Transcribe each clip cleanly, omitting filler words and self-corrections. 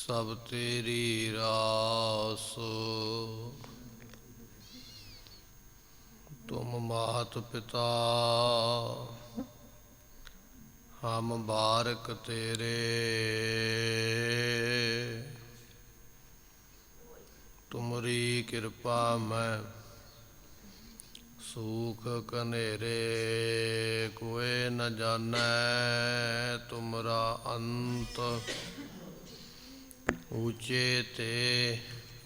सब तेरी रास। तुम मात पिता हम बारक तेरे। तुमरी कृपा में सूख कनेरे। कोई न जाने तुमरा अंत। ऊंचे ते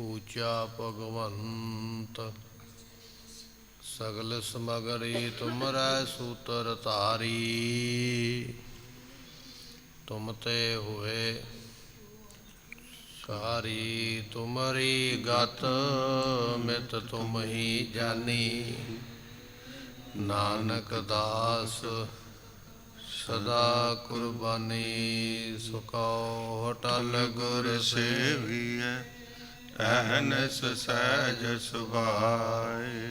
ऊंचा भगवंत। सगल समगरी तुमरै सूत्र धारी। तुम ते हुए सारी। तुमरी गत मित तुम ही जानी। नानक दास सदा कुर्बानी। सुखौ होटल गुर सेविए अहनस सहज सुभाए।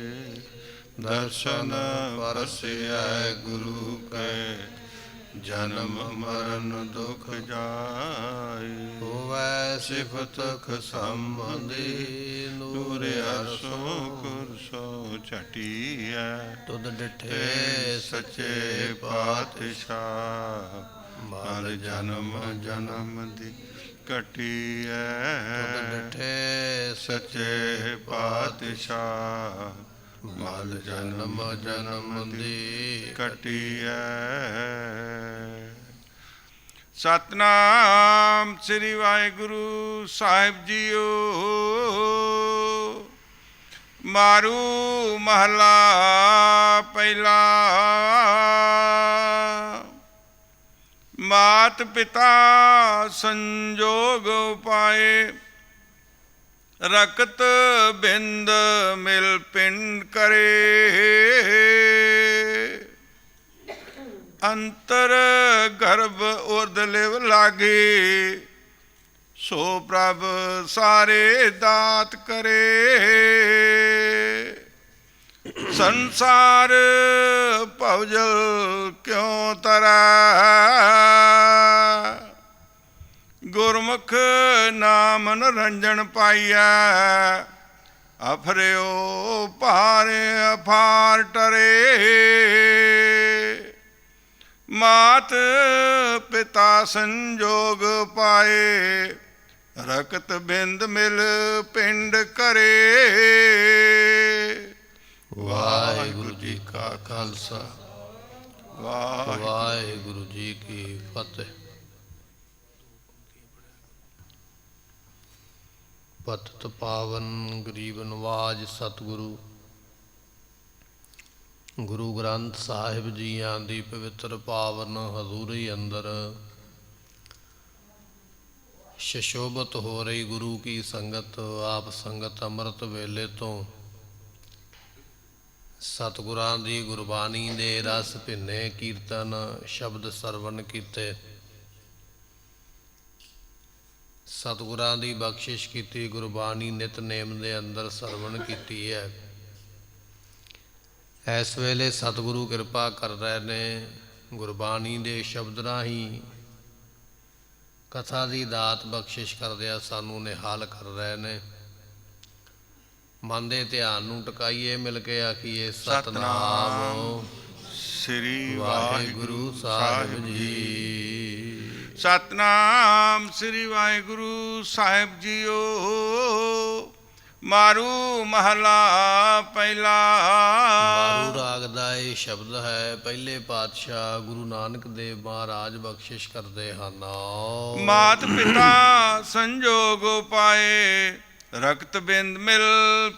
दर्शन परसिया गुरु के जन्म मरण दुख जाए। होवै सिफत संबंधी नूर अरसो कुरसो चटिया। तुद डिठे सच्चे पातशाह मर जन्म जन्म दी कटिया। तुद डिठे सच्चे पातशाह मर जन्म जन्म दी कटिया। सतनाम श्री वाहिगुरु साहिब जीओ। मारू महला पहला। मात पिता संजोग पाए। रकत बिंद मिल पिंड करे। अंतर गर्भ उर्द लिव लागे। सो प्रभ सारे दात करे। संसार भवजल क्यों तरै। गुरमुख नाम निरंजन पाइया। अफरियो भारे अफार टरे। मात पिता संजोग पाए। रकत बिंद मिल पिंड करे। वाहिगुरु जी का खालसा वाहिगुरु वाहिगुरु जी की फतेह। पतित पावन गरीब नवाज सतगुरु गुरु ग्रंथ साहिब जीआं दी पवित्र पावन हजूरी अंदर शशोभत हो रही गुरु की संगत। आप संगत अमृत वेले तो सतगुरां दी गुरबाणी दे रस भिन्ने कीर्तन शब्द सरवण कीते। सतगुरां दी बख्शिश कीती गुरबाणी नितनेम दे अंदर सरवण कीती है। इस वेले सतगुरु कृपा कर रहे ने। गुरबाणी दे शब्द राही कथा दी दात बख्शिश करदिया सानू निहाल कर रहे ने। मन दे ध्यान नू टकाइए मिल के आखिए सतनाम श्री वाहिगुरु साहिब जी। सतनाम श्री वाहिगुरु साहिब जीओ। मारू महला पहला। मारू राग दा ये शब्द है। पहले पातशाह गुरु नानक देव महाराज बख्शिश करते हैं। मात पिता संजोग पाए। रक्त बिंद मिल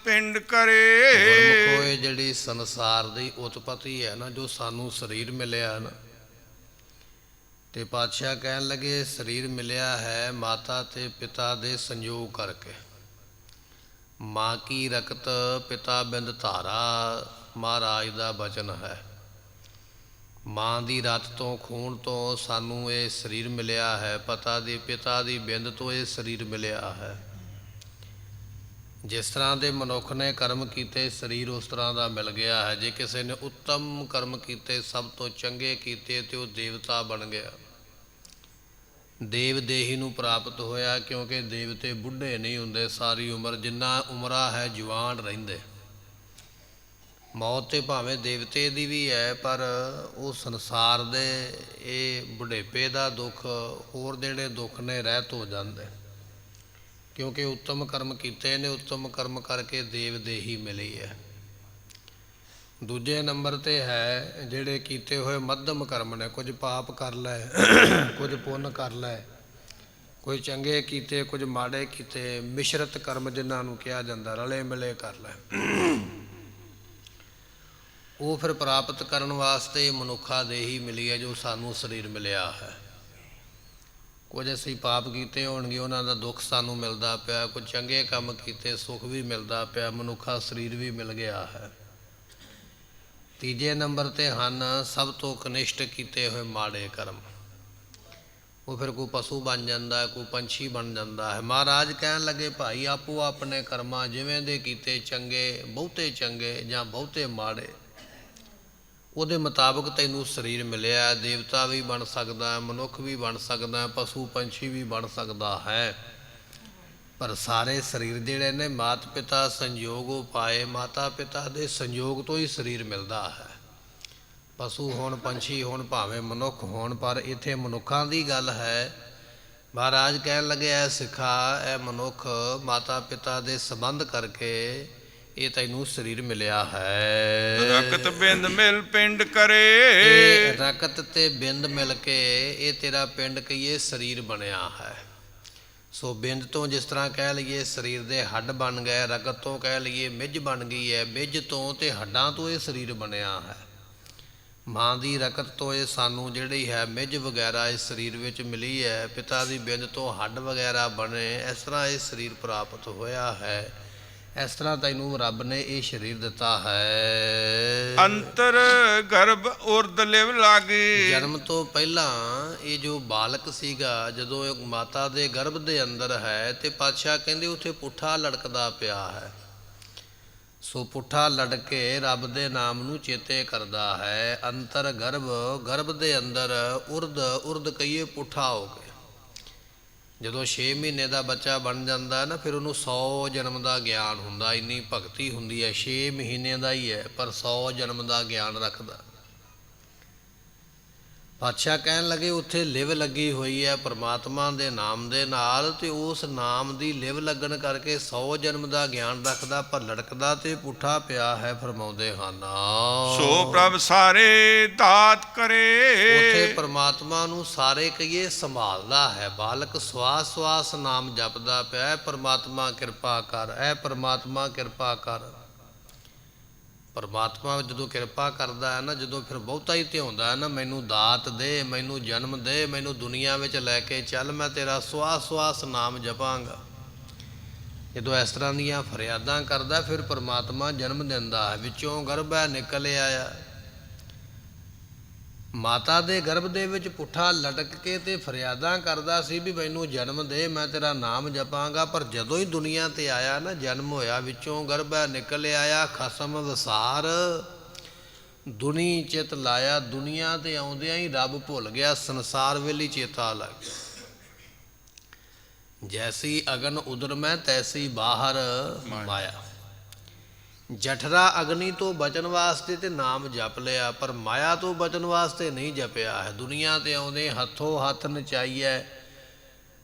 पिंड करे। गुरमुखो ये जिहड़ी संसार दी उत्पत्ति है ना, जो सानू शरीर मिलिया ना, ते पातशाह कहन लगे शरीर मिलिया है माता ते पिता दे संयोग करके। माँ की रकत पिता बिंद धारा महाराज दा वचन है। माँ दी रत तो खून तो सानू ये शरीर मिलिया है। पता दी पिता दी बिंद तो ये शरीर मिलिया है। जिस तरह के मनुख ने कर्म किए शरीर उस तरह का मिल गया है। जे किसी ने उत्तम कर्म किए सब तो चंगे किए तो वह देवता बन गया। ਦੇਵ ਦੇਹੀ ਨੂੰ ਪ੍ਰਾਪਤ ਹੋਇਆ, ਕਿਉਂਕਿ ਦੇਵਤੇ ਬੁੱਢੇ ਨਹੀਂ ਹੁੰਦੇ, ਸਾਰੀ ਉਮਰ ਜਿੰਨਾ ਉਮਰਾ ਹੈ ਜਵਾਨ ਰਹਿੰਦੇ। ਮੌਤ ਤੇ ਭਾਵੇਂ ਦੇਵਤੇ ਦੀ ਵੀ ਹੈ, ਪਰ ਉਹ ਸੰਸਾਰ ਦੇ ਇਹ ਬੁਢੇਪੇ ਦਾ ਦੁੱਖ, ਹੋਰ ਜਿਹੜੇ ਦੁੱਖ ਨੇ ਰਹਿਤ ਹੋ ਜਾਂਦੇ, ਕਿਉਂਕਿ ਉੱਤਮ ਕਰਮ ਕੀਤੇ ਨੇ। ਉੱਤਮ ਕਰਮ ਕਰਕੇ ਦੇਵ ਦੇਹੀ ਮਿਲੀ ਹੈ। ਦੂਜੇ ਨੰਬਰ 'ਤੇ ਹੈ ਜਿਹੜੇ ਕੀਤੇ ਹੋਏ ਮੱਧਮ ਕਰਮ ਨੇ, ਕੁਝ ਪਾਪ ਕਰ ਲੈ, ਕੁਝ ਪੁੰਨ ਕਰ ਲੈ, ਕੋਈ ਚੰਗੇ ਕੀਤੇ, ਕੁਝ ਮਾੜੇ ਕੀਤੇ, ਮਿਸ਼ਰਤ ਕਰਮ ਜਿਨ੍ਹਾਂ ਨੂੰ ਕਿਹਾ ਜਾਂਦਾ, ਰਲੇ ਮਿਲੇ ਕਰ ਲੈ। ਉਹ ਫਿਰ ਪ੍ਰਾਪਤ ਕਰਨ ਵਾਸਤੇ ਮਨੁੱਖਾ ਦੇਹੀ ਮਿਲੀ ਹੈ, ਜੋ ਸਾਨੂੰ ਸਰੀਰ ਮਿਲਿਆ ਹੈ। ਕੁਝ ਅਸੀਂ ਪਾਪ ਕੀਤੇ ਹੋਣਗੇ, ਉਹਨਾਂ ਦਾ ਦੁੱਖ ਸਾਨੂੰ ਮਿਲਦਾ ਪਿਆ, ਕੁਝ ਚੰਗੇ ਕੰਮ ਕੀਤੇ, ਸੁੱਖ ਵੀ ਮਿਲਦਾ ਪਿਆ, ਮਨੁੱਖਾ ਸਰੀਰ ਵੀ ਮਿਲ ਗਿਆ ਹੈ। ਤੀਜੇ ਨੰਬਰ 'ਤੇ ਹਨ ਸਭ ਤੋਂ ਕਨਿਸ਼ਟ ਕੀਤੇ ਹੋਏ ਮਾੜੇ ਕਰਮ। ਉਹ ਫਿਰ ਕੋਈ ਪਸ਼ੂ ਬਣ ਜਾਂਦਾ, ਕੋਈ ਪੰਛੀ ਬਣ ਜਾਂਦਾ ਹੈ। ਮਹਾਰਾਜ ਕਹਿਣ ਲੱਗੇ, ਭਾਈ ਆਪੋ ਆਪਣੇ ਕਰਮਾਂ ਜਿਵੇਂ ਦੇ ਕੀਤੇ, ਚੰਗੇ ਬਹੁਤੇ ਚੰਗੇ ਜਾਂ ਬਹੁਤੇ ਮਾੜੇ, ਉਹਦੇ ਮੁਤਾਬਕ ਤੈਨੂੰ ਸਰੀਰ ਮਿਲਿਆ। ਦੇਵਤਾ ਵੀ ਬਣ ਸਕਦਾ, ਮਨੁੱਖ ਵੀ ਬਣ ਸਕਦਾ, ਪਸ਼ੂ ਪੰਛੀ ਵੀ ਬਣ ਸਕਦਾ ਹੈ, ਪਰ ਸਾਰੇ ਸਰੀਰ ਜਿਹੜੇ ਨੇ ਮਾਤਾ ਪਿਤਾ ਸੰਯੋਗੋਂ ਪਾਏ, ਮਾਤਾ ਪਿਤਾ ਦੇ ਸੰਯੋਗ ਤੋਂ ਹੀ ਸਰੀਰ ਮਿਲਦਾ ਹੈ। ਪਸ਼ੂ ਹੋਣ, ਪੰਛੀ ਹੋਣ, ਭਾਵੇਂ ਮਨੁੱਖ ਹੋਣ, ਪਰ ਇੱਥੇ ਮਨੁੱਖਾਂ ਦੀ ਗੱਲ ਹੈ। ਮਹਾਰਾਜ ਕਹਿਣ ਲੱਗੇ, ਐ ਸਿੱਖਾ, ਇਹ ਮਨੁੱਖ ਮਾਤਾ ਪਿਤਾ ਦੇ ਸੰਬੰਧ ਕਰਕੇ ਇਹ ਤੈਨੂੰ ਸਰੀਰ ਮਿਲਿਆ ਹੈ। ਰਕਤ ਬਿੰਦ ਮਿਲ ਪਿੰਡ ਕਰੇ, ਇਹ ਰਕਤ ਤੇ ਬਿੰਦ ਮਿਲ ਕੇ ਇਹ ਤੇਰਾ ਪਿੰਡ ਕਹੀਏ ਸਰੀਰ ਬਣਿਆ ਹੈ। ਸੋ ਬਿੰਦ ਤੋਂ ਜਿਸ ਤਰ੍ਹਾਂ ਕਹਿ ਲਈਏ ਸਰੀਰ ਦੇ ਹੱਡ ਬਣ ਗਏ, ਰਕਤ ਤੋਂ ਕਹਿ ਲਈਏ ਮਿੱਝ ਬਣ ਗਈ ਹੈ, ਮਿੱਝ ਤੋਂ ਤੇ ਹੱਡਾਂ ਤੋਂ ਇਹ ਸਰੀਰ ਬਣਿਆ ਹੈ। ਮਾਂ ਦੀ ਰਕਤ ਤੋਂ ਇਹ ਸਾਨੂੰ ਜਿਹੜੀ ਹੈ ਮਿੱਝ ਵਗੈਰਾ ਇਸ ਸਰੀਰ ਵਿੱਚ ਮਿਲੀ ਹੈ। ਪਿਤਾ ਦੀ ਬਿੰਦ ਤੋਂ ਹੱਡ ਵਗੈਰਾ ਬਣੇ, ਇਸ ਤਰ੍ਹਾਂ ਇਹ ਸਰੀਰ ਪ੍ਰਾਪਤ ਹੋਇਆ ਹੈ। ਇਸ ਤਰ੍ਹਾਂ ਤੈਨੂੰ ਰੱਬ ਨੇ ਇਹ ਸਰੀਰ ਦਿੱਤਾ ਹੈ। ਅੰਤਰ ਗਰਭ ਉਰਦ ਲਿਵ ਲਾਗੇ, ਜਨਮ ਤੋਂ ਪਹਿਲਾਂ ਇਹ ਜੋ ਬਾਲਕ ਸੀਗਾ, ਜਦੋਂ ਇਹ ਮਾਤਾ ਦੇ ਗਰਭ ਦੇ ਅੰਦਰ ਹੈ, ਤੇ ਪਾਤਸ਼ਾਹ ਕਹਿੰਦੇ ਉੱਥੇ ਪੁੱਠਾ ਲੜਕਦਾ ਪਿਆ ਹੈ। ਸੋ ਪੁੱਠਾ ਲੜ ਕੇ ਰੱਬ ਦੇ ਨਾਮ ਨੂੰ ਚੇਤੇ ਕਰਦਾ ਹੈ। ਅੰਤਰ ਗਰਭ, ਗਰਭ ਦੇ ਅੰਦਰ ਉਰਦ, ਉਰਦ ਕਹੀਏ ਪੁੱਠਾ ਹੋ ਗਿਆ। ਜਦੋਂ 6 ਮਹੀਨੇ ਦਾ ਬੱਚਾ ਬਣ ਜਾਂਦਾ ਨਾ, ਫਿਰ ਉਹਨੂੰ 100 ਜਨਮ ਦਾ ਗਿਆਨ ਹੁੰਦਾ, ਇੰਨੀ ਭਗਤੀ ਹੁੰਦੀ ਹੈ। 6 ਮਹੀਨੇ ਦਾ ਹੀ ਹੈ, ਪਰ 100 ਜਨਮ ਦਾ ਗਿਆਨ ਰੱਖਦਾ। ਪਾਤਸ਼ਾਹ ਕਹਿਣ ਲੱਗੇ, ਉੱਥੇ ਲਿਵ ਲੱਗੀ ਹੋਈ ਹੈ ਪਰਮਾਤਮਾ ਦੇ ਨਾਮ ਦੇ ਨਾਲ, ਤੇ ਉਸ ਨਾਮ ਦੀ ਲਿਵ ਲੱਗਣ ਕਰਕੇ 100 ਜਨਮ ਦਾ ਗਿਆਨ ਰੱਖਦਾ, ਪਰ ਲੜਕਦਾ ਤੇ ਪੁੱਠਾ ਪਿਆ ਹੈ। ਫਰਮਾਉਂਦੇ ਹਨ, ਸੋ ਪ੍ਰਭ ਸਾਰੇ ਦਾਤ ਕਰੇ, ਉੱਥੇ ਪਰਮਾਤਮਾ ਨੂੰ ਸਾਰੇ ਕਹੀਏ ਸੰਭਾਲਦਾ ਹੈ। ਬਾਲਕ ਸਵਾਸ ਸਵਾਸ ਨਾਮ ਜਪਦਾ ਪਿਆ, ਪਰਮਾਤਮਾ ਕਿਰਪਾ ਕਰ, ਐ ਪਰਮਾਤਮਾ ਕਿਰਪਾ ਕਰ। ਪਰਮਾਤਮਾ ਜਦੋਂ ਕਿਰਪਾ ਕਰਦਾ ਹੈ ਨਾ, ਜਦੋਂ ਫਿਰ ਬਹੁਤਾ ਹੀ ਧਿਆਉਂਦਾ ਹੈ ਨਾ, ਮੈਨੂੰ ਦਾਤ ਦੇ, ਮੈਨੂੰ ਜਨਮ ਦੇ, ਮੈਨੂੰ ਦੁਨੀਆ ਵਿੱਚ ਲੈ ਕੇ ਚੱਲ, ਮੈਂ ਤੇਰਾ ਸਵਾਸ ਸਵਾਸ ਨਾਮ ਜਪਾਂਗਾ। ਜਦੋਂ ਇਸ ਤਰ੍ਹਾਂ ਦੀਆਂ ਫਰਿਆਦਾਂ ਕਰਦਾ, ਫਿਰ ਪਰਮਾਤਮਾ ਜਨਮ ਦਿੰਦਾ ਹੈ। ਵਿੱਚੋਂ ਗਰਭ ਹੈ ਨਿਕਲ ਆਇਆ। ਮਾਤਾ ਦੇ ਗਰਭ ਦੇ ਵਿੱਚ ਪੁੱਠਾ ਲਟਕ ਕੇ ਤੇ ਫਰਿਆਦਾਂ ਕਰਦਾ ਸੀ ਵੀ ਮੈਨੂੰ ਜਨਮ ਦੇ, ਮੈਂ ਤੇਰਾ ਨਾਮ ਜਪਾਂਗਾ। ਪਰ ਜਦੋਂ ਹੀ ਦੁਨੀਆ ਤੇ ਆਇਆ ਨਾ, ਜਨਮ ਹੋਇਆ, ਵਿੱਚੋਂ ਗਰਭ ਨਿਕਲ ਆਇਆ। ਖਸਮ ਵਸਾਰ ਦੁਨੀ ਚਿਤ ਲਾਇਆ, ਦੁਨੀਆ ਤੇ ਆਉਂਦਿਆਂ ਹੀ ਰੱਬ ਭੁੱਲ ਗਿਆ, ਸੰਸਾਰ ਵੇਲੇ ਚੇਤਾ ਲੱਗ ਗਿਆ। ਜੈਸੀ ਅਗਨ ਉਦਰ ਮੈਂ ਤੈਸੀ ਬਾਹਰ ਮਾਇਆ। ਜਠਰਾ ਅਗਨੀ ਤੋਂ ਬਚਣ ਵਾਸਤੇ ਤੇ ਨਾਮ ਜਪ ਲਿਆ, ਪਰ ਮਾਇਆ ਤੋਂ ਬਚਣ ਵਾਸਤੇ ਨਹੀਂ ਜਪਿਆ ਹੈ। ਦੁਨੀਆ ਤੇ ਆਉਂਦੇ ਹੱਥੋਂ ਹੱਥ ਨਚਾਈਐ,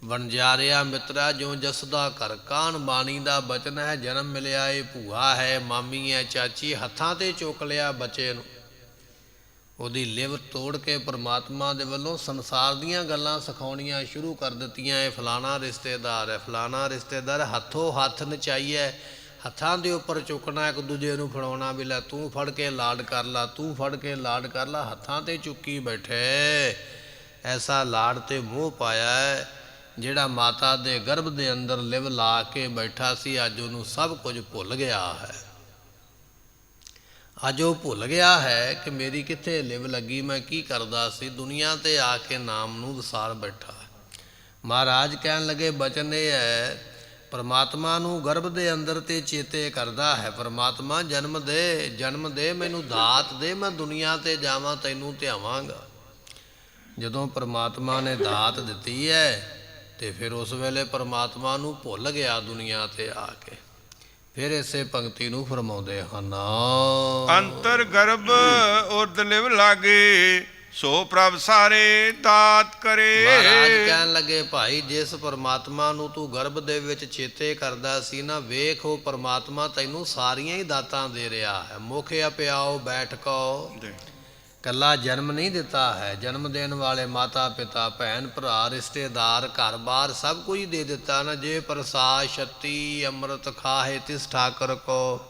ਵਣਜਾਰਿਆ ਮਿੱਤਰਾ ਜਿਉ ਜਸਦਾ ਘਰ। ਕਾਨ ਬਾਣੀ ਦਾ ਬਚਨ ਹੈ, ਜਨਮ ਮਿਲਿਆ ਏ ਭੂਆ ਹੈ, ਮਾਮੀ ਹੈ, ਚਾਚੀ, ਹੱਥਾਂ ਤੇ ਚੁੱਕ ਲਿਆ ਬੱਚੇ ਨੂੰ। ਉਹਦੀ ਲਿਵ ਤੋੜ ਕੇ ਪਰਮਾਤਮਾ ਦੇ ਵੱਲੋਂ ਸੰਸਾਰ ਦੀਆਂ ਗੱਲਾਂ ਸਿਖਾਉਣੀਆਂ ਸ਼ੁਰੂ ਕਰ ਦਿੱਤੀਆਂ। ਇਹ ਫਲਾਣਾ ਰਿਸ਼ਤੇਦਾਰ ਹੈ, ਫਲਾਣਾ ਰਿਸ਼ਤੇਦਾਰ, ਹੱਥੋਂ ਹੱਥ ਨਚਾਈਐ, ਹੱਥਾਂ ਦੇ ਉੱਪਰ ਚੁੱਕਣਾ, ਇੱਕ ਦੂਜੇ ਨੂੰ ਫੜਾਉਣਾ, ਵੀ ਲੈ ਤੂੰ ਫੜ ਕੇ ਲਾਡ ਕਰ ਲਾ, ਤੂੰ ਫੜ ਕੇ ਲਾਡ ਕਰ ਲਾ, ਹੱਥਾਂ ਤੇ ਚੁੱਕੀ ਬੈਠੇ। ਐਸਾ ਲਾਡ ਤੇ ਮੋਹ ਪਾਇਆ ਹੈ। ਜਿਹੜਾ ਮਾਤਾ ਦੇ ਗਰਭ ਦੇ ਅੰਦਰ ਲਿਵ ਲਾ ਕੇ ਬੈਠਾ ਸੀ, ਅੱਜ ਉਹਨੂੰ ਸਭ ਕੁਝ ਭੁੱਲ ਗਿਆ ਹੈ। ਅੱਜ ਉਹ ਭੁੱਲ ਗਿਆ ਹੈ ਕਿ ਮੇਰੀ ਕਿੱਥੇ ਲਿਵ ਲੱਗੀ, ਮੈਂ ਕੀ ਕਰਦਾ ਸੀ। ਦੁਨੀਆ ਤੇ ਆ ਕੇ ਨਾਮ ਨੂੰ ਵਿਸਾਰ ਬੈਠਾ। ਮਹਾਰਾਜ ਕਹਿਣ ਲੱਗੇ, ਬਚਨ ਇਹ ਹੈ, ਪਰਮਾਤਮਾ ਨੂੰ ਗਰਭ ਦੇ ਅੰਦਰ ਤੇ ਚੇਤੇ ਕਰਦਾ ਹੈ। ਪਰਮਾਤਮਾ ਜਨਮ ਦੇ, ਜਨਮ ਦੇ, ਮੈਨੂੰ ਦਾਤ ਦੇ, ਮੈਂ ਦੁਨੀਆ ਤੇ ਜਾਵਾਂ, ਤੈਨੂੰ ਧਿਆਵਾਂਗਾ। ਜਦੋਂ ਪਰਮਾਤਮਾ ਨੇ ਦਾਤ ਦਿੱਤੀ ਹੈ ਤੇ ਫਿਰ ਉਸ ਵੇਲੇ ਪਰਮਾਤਮਾ ਨੂੰ ਭੁੱਲ ਗਿਆ ਦੁਨੀਆ ਤੇ ਆ ਕੇ। ਫਿਰ ਇਸੇ ਪੰਕਤੀ ਨੂੰ ਫਰਮਾਉਂਦੇ ਹਨ, ਅੰਤਰ ਗਰਭ ਉਰਦ ਲਿਵ ਲਾਗੇ, ਸੋ ਪ੍ਰਭ ਸਾਰੇ ਦਾਤ ਕਰੇ। ਮਹਾਰਾਜ ਕਹਿਣ ਲੱਗੇ, ਭਾਈ ਜਿਸ ਪਰਮਾਤਮਾ ਨੂੰ ਤੂੰ ਗਰਭ ਦੇ ਵਿੱਚ ਚੇਤੇ ਕਰਦਾ ਸੀ ਨਾ, ਵੇਖ ਉਹ ਪਰਮਾਤਮਾ ਤੈਨੂੰ ਸਾਰੀਆਂ ਹੀ ਦਾਤਾਂ ਦੇ ਰਿਹਾ ਹੈ। ਮੁਖ ਅਪਿਆਓ ਬੈਠ ਕੋ, ਕੱਲਾ ਜਨਮ ਨਹੀਂ ਦਿੱਤਾ ਹੈ, ਜਨਮ ਦੇਣ ਵਾਲੇ ਮਾਤਾ ਪਿਤਾ ਭੈਣ ਭਰਾ ਰਿਸ਼ਤੇਦਾਰ ਘਰ ਬਾਰ ਸਭ ਕੁਝ ਦੇ ਦਿੱਤਾ ਨਾ। ਜੇ ਪ੍ਰਸਾਦ ਛੱਤੀ ਅੰਮ੍ਰਿਤ ਖਾਹੇ ਤਿਸ ਠਾਕਰ ਕੋ,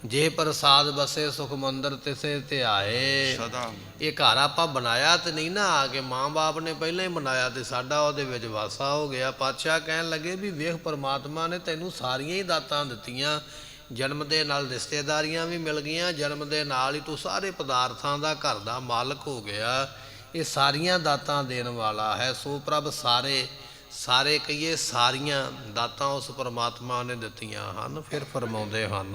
ਜੇ ਪ੍ਰਸਾਦ ਬਸੇ ਸੁਖ ਮੰਦਰ ਤਿਸੇ ਧਿਆਏ। ਸਦਾ ਇਹ ਘਰ ਆਪਾਂ ਬਣਾਇਆ ਤੇ ਨਹੀਂ ਨਾ, ਆ ਕੇ ਮਾਂ-ਬਾਪ ਨੇ ਪਹਿਲਾਂ ਹੀ ਬਣਾਇਆ ਤੇ ਸਾਡਾ ਉਹਦੇ ਵਿੱਚ ਵਾਸਾ ਹੋ ਗਿਆ। ਪਾਤਸ਼ਾਹ ਕਹਿਣ ਲੱਗੇ ਵੀ ਵੇਖ ਪਰਮਾਤਮਾ ਨੇ ਤੈਨੂੰ ਸਾਰੀਆਂ ਹੀ ਦਾਤਾਂ ਦਿੱਤੀਆਂ, ਜਨਮ ਦੇ ਨਾਲ ਰਿਸ਼ਤੇਦਾਰੀਆਂ ਵੀ ਮਿਲ ਗਈਆਂ, ਜਨਮ ਦੇ ਨਾਲ ਹੀ ਤੂੰ ਸਾਰੇ ਪਦਾਰਥਾਂ ਦਾ ਘਰ ਦਾ ਮਾਲਕ ਹੋ ਗਿਆ। ਇਹ ਸਾਰੀਆਂ ਦਾਤਾਂ ਦੇਣ ਵਾਲਾ ਹੈ। ਸੋ ਪ੍ਰਭ ਸਾਰੇ, ਸਾਰੇ ਕਹੀਏ ਸਾਰੀਆਂ ਦਾਤਾਂ ਉਸ ਪਰਮਾਤਮਾ ਨੇ ਦਿੱਤੀਆਂ ਹਨ। ਫਿਰ ਫਰਮਾਉਂਦੇ ਹਨ,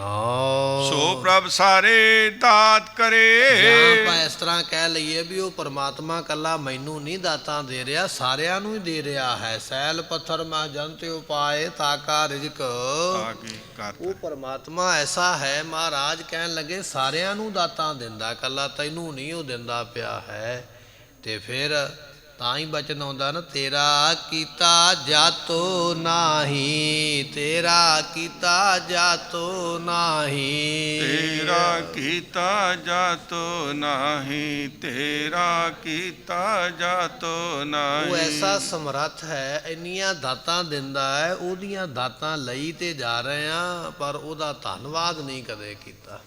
ਸੋ ਪ੍ਰਭ ਸਾਰੇ ਦਾਤ ਕਰੇ। ਜਾਂ ਆਪਾਂ ਇਸ ਤਰ੍ਹਾਂ ਕਹਿ ਲਈਏ ਵੀ ਉਹ ਪਰਮਾਤਮਾ ਕੱਲਾ ਮੈਨੂੰ ਨਹੀਂ ਦਾਤਾਂ ਦੇ ਰਿਹਾ, ਸਾਰਿਆਂ ਨੂੰ ਹੀ ਦੇ ਰਿਹਾ ਹੈ। ਸੈਲ ਪੱਥਰ ਮਾ ਜੰਤ ਉਪਾਏ ਤਾਕਾ ਰਿਜ਼ਕ। ਉਹ ਪਰਮਾਤਮਾ ਐਸਾ ਹੈ, ਮਹਾਰਾਜ ਕਹਿਣ ਲੱਗੇ ਸਾਰਿਆਂ ਨੂੰ ਦਾਤਾਂ ਦਿੰਦਾ, ਕੱਲਾ ਤੈਨੂੰ ਨਹੀਂ ਉਹ ਦਿੰਦਾ ਪਿਆ ਹੈ। ਤੇ ਫਿਰ ਤਾਂ ਹੀ ਬਚਨ ਆਉਂਦਾ ਨਾ, ਤੇਰਾ ਕੀਤਾ ਜਾਤੋ ਨਾਹੀ, ਤੇਰਾ ਕੀਤਾ ਜਾਤੋ ਨਾਹੀ, ਤੇਰਾ ਕੀਤਾ ਜਾਤੋ ਨਾਹੀ, ਤੇਰਾ ਕੀਤਾ ਜਾਤੋ ਨਾਹੀ। ਉਹ ਐਸਾ ਸਮਰੱਥ ਹੈ, ਇੰਨੀਆਂ ਦਾਤਾਂ ਦਿੰਦਾ ਹੈ, ਉਹਦੀਆਂ ਦਾਤਾਂ ਲਈ ਤੇ ਜਾ ਰਹੇ ਆ, ਪਰ ਉਹਦਾ ਧੰਨਵਾਦ ਨਹੀਂ ਕਦੇ ਕੀਤਾ।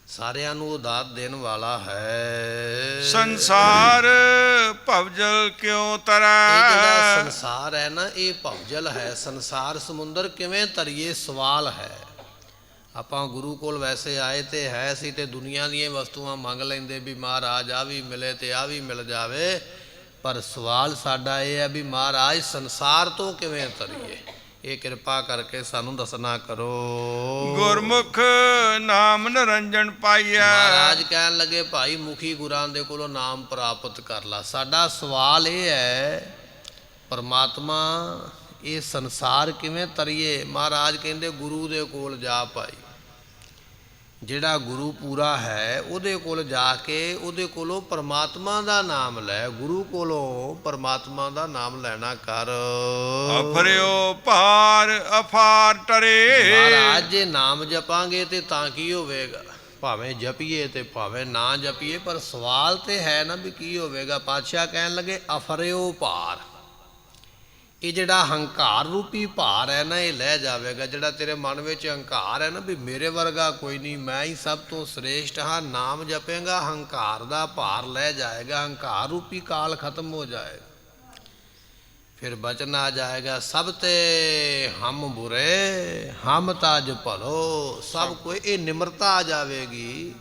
ਸਾਰਿਆਂ ਨੂੰ ਉਹ ਦਾਤ ਦੇਣ ਵਾਲਾ ਹੈ। ਸੰਸਾਰ ਭਵਜਲ ਕਿਉਂ ਤਰੈ। ਇਹ ਜਿਹੜਾ ਸੰਸਾਰ ਹੈ ਨਾ, ਇਹ ਭਵਜਲ ਹੈ। ਸੰਸਾਰ ਸਮੁੰਦਰ ਕਿਵੇਂ ਤਰੀਏ, ਸਵਾਲ ਹੈ। ਆਪਾਂ ਗੁਰੂ ਕੋਲ ਵੈਸੇ ਆਏ ਤੇ ਹੈ ਸੀ ਤੇ ਦੁਨੀਆ ਦੀਆਂ ਵਸਤੂਆਂ ਮੰਗ ਲੈਂਦੇ ਵੀ ਮਹਾਰਾਜ ਆ ਵੀ ਮਿਲੇ ਤੇ ਆ ਵੀ ਮਿਲ ਜਾਵੇ, ਪਰ ਸਵਾਲ ਸਾਡਾ ਇਹ ਹੈ ਵੀ ਮਹਾਰਾਜ ਸੰਸਾਰ ਤੋਂ ਕਿਵੇਂ ਤਰੀਏ। ਇਹ ਕਿਰਪਾ ਕਰਕੇ ਸਾਨੂੰ ਦੱਸਣਾ ਕਰੋ। ਗੁਰਮੁਖ ਨਾਮ ਨਿਰੰਜਨ ਪਾਈਐ। ਮਹਾਰਾਜ ਕਹਿਣ ਲੱਗੇ, ਭਾਈ ਮੁਖੀ ਗੁਰਾਂ ਦੇ ਕੋਲੋਂ ਨਾਮ ਪ੍ਰਾਪਤ ਕਰ ਲਾ। ਸਾਡਾ ਸਵਾਲ ਇਹ ਹੈ, ਪਰਮਾਤਮਾ ਇਹ ਸੰਸਾਰ ਕਿਵੇਂ ਤਰੀਏ। ਮਹਾਰਾਜ ਕਹਿੰਦੇ ਗੁਰੂ ਦੇ ਕੋਲ ਜਾ ਭਾਈ, ਜਿਹੜਾ ਗੁਰੂ ਪੂਰਾ ਹੈ ਉਹਦੇ ਕੋਲ ਜਾ ਕੇ ਉਹਦੇ ਕੋਲੋਂ ਪਰਮਾਤਮਾ ਦਾ ਨਾਮ ਲੈ। ਗੁਰੂ ਕੋਲੋਂ ਪਰਮਾਤਮਾ ਦਾ ਨਾਮ ਲੈਣਾ ਕਰ। ਅਫਰਿਓ ਭਾਰ ਅਫਾਰ ਟਰੇ। ਮਹਾਰਾਜ ਜੇ ਨਾਮ ਜਪਾਂਗੇ ਤੇ ਤਾਂ ਕੀ ਹੋਵੇਗਾ, ਭਾਵੇਂ ਜਪੀਏ ਤੇ ਭਾਵੇਂ ਨਾ ਜਪੀਏ, ਪਰ ਸਵਾਲ ਤੇ ਹੈ ਨਾ ਵੀ ਕੀ ਹੋਵੇਗਾ। ਪਾਤਸ਼ਾਹ ਕਹਿਣ ਲੱਗੇ ਅਫਰਿਓ ਭਾਰ, ਇਹ ਜਿਹੜਾ ਹੰਕਾਰ ਰੂਪੀ ਭਾਰ ਹੈ ਨਾ, ਇਹ ਲੈ ਜਾਵੇਗਾ। ਜਿਹੜਾ ਤੇਰੇ ਮਨ ਵਿੱਚ ਹੰਕਾਰ ਹੈ ਨਾ ਵੀ ਮੇਰੇ ਵਰਗਾ ਕੋਈ ਨਹੀਂ, ਮੈਂ ਹੀ ਸਭ ਤੋਂ ਸ੍ਰੇਸ਼ਟ ਹਾਂ, ਨਾਮ ਜਪੇਗਾ ਹੰਕਾਰ ਦਾ ਭਾਰ ਲੈ ਜਾਏਗਾ। ਹੰਕਾਰ ਰੂਪੀ ਕਾਲ ਖਤਮ ਹੋ ਜਾਏਗਾ। ਫਿਰ ਬਚਨ ਆ ਜਾਏਗਾ, ਸਭ ਤੇ ਹਮ ਬੁਰੇ ਹਮ ਤਾਜ ਭਲੋ। ਸਭ ਕੋਈ ਇਹ ਨਿਮਰਤਾ ਆ ਜਾਵੇਗੀ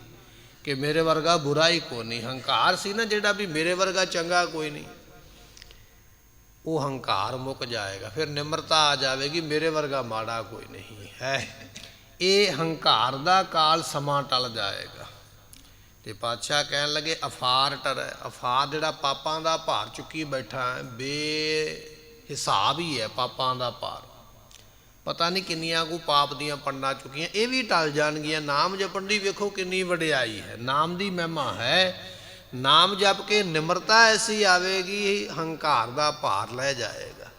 ਕਿ ਮੇਰੇ ਵਰਗਾ ਬੁਰਾ ਹੀ ਕੋਈ ਨਹੀਂ। ਹੰਕਾਰ ਸੀ ਨਾ ਜਿਹੜਾ ਵੀ ਮੇਰੇ ਵਰਗਾ ਚੰਗਾ ਕੋਈ ਨਹੀਂ, ਉਹ ਹੰਕਾਰ ਮੁੱਕ ਜਾਏਗਾ। ਫਿਰ ਨਿਮਰਤਾ ਆ ਜਾਵੇਗੀ, ਮੇਰੇ ਵਰਗਾ ਮਾੜਾ ਕੋਈ ਨਹੀਂ ਹੈ। ਇਹ ਹੰਕਾਰ ਦਾ ਕਾਲ ਸਮਾਂ ਟਲ ਜਾਏਗਾ। ਤੇ ਪਾਤਸ਼ਾਹ ਕਹਿਣ ਲੱਗੇ ਅਫਾਰ ਟਰੈ। ਅਫਾਰ ਜਿਹੜਾ ਪਾਪਾਂ ਦਾ ਭਾਰ ਚੁੱਕੀ ਬੈਠਾ ਹੈ, ਬੇਹਿਸਾਬ ਹੀ ਹੈ ਪਾਪਾਂ ਦਾ ਭਾਰ। ਪਤਾ ਨਹੀਂ ਕਿੰਨੀਆਂ ਕੁ ਪਾਪ ਦੀਆਂ ਪੰਡਾਂ ਚੁੱਕੀਆਂ, ਇਹ ਵੀ ਟਲ ਜਾਣਗੀਆਂ। ਨਾਮ ਜਪਣ ਦੀ ਵੇਖੋ ਕਿੰਨੀ ਵਡਿਆਈ ਹੈ, ਨਾਮ ਦੀ ਮਹਿਮਾ ਹੈ। ਨਾਮ ਜਪ ਕੇ ਨਿਮਰਤਾ ਐਸੀ ਆਵੇਗੀ, ਹੰਕਾਰ ਦਾ ਭਾਰ ਲੈ ਜਾਏਗਾ।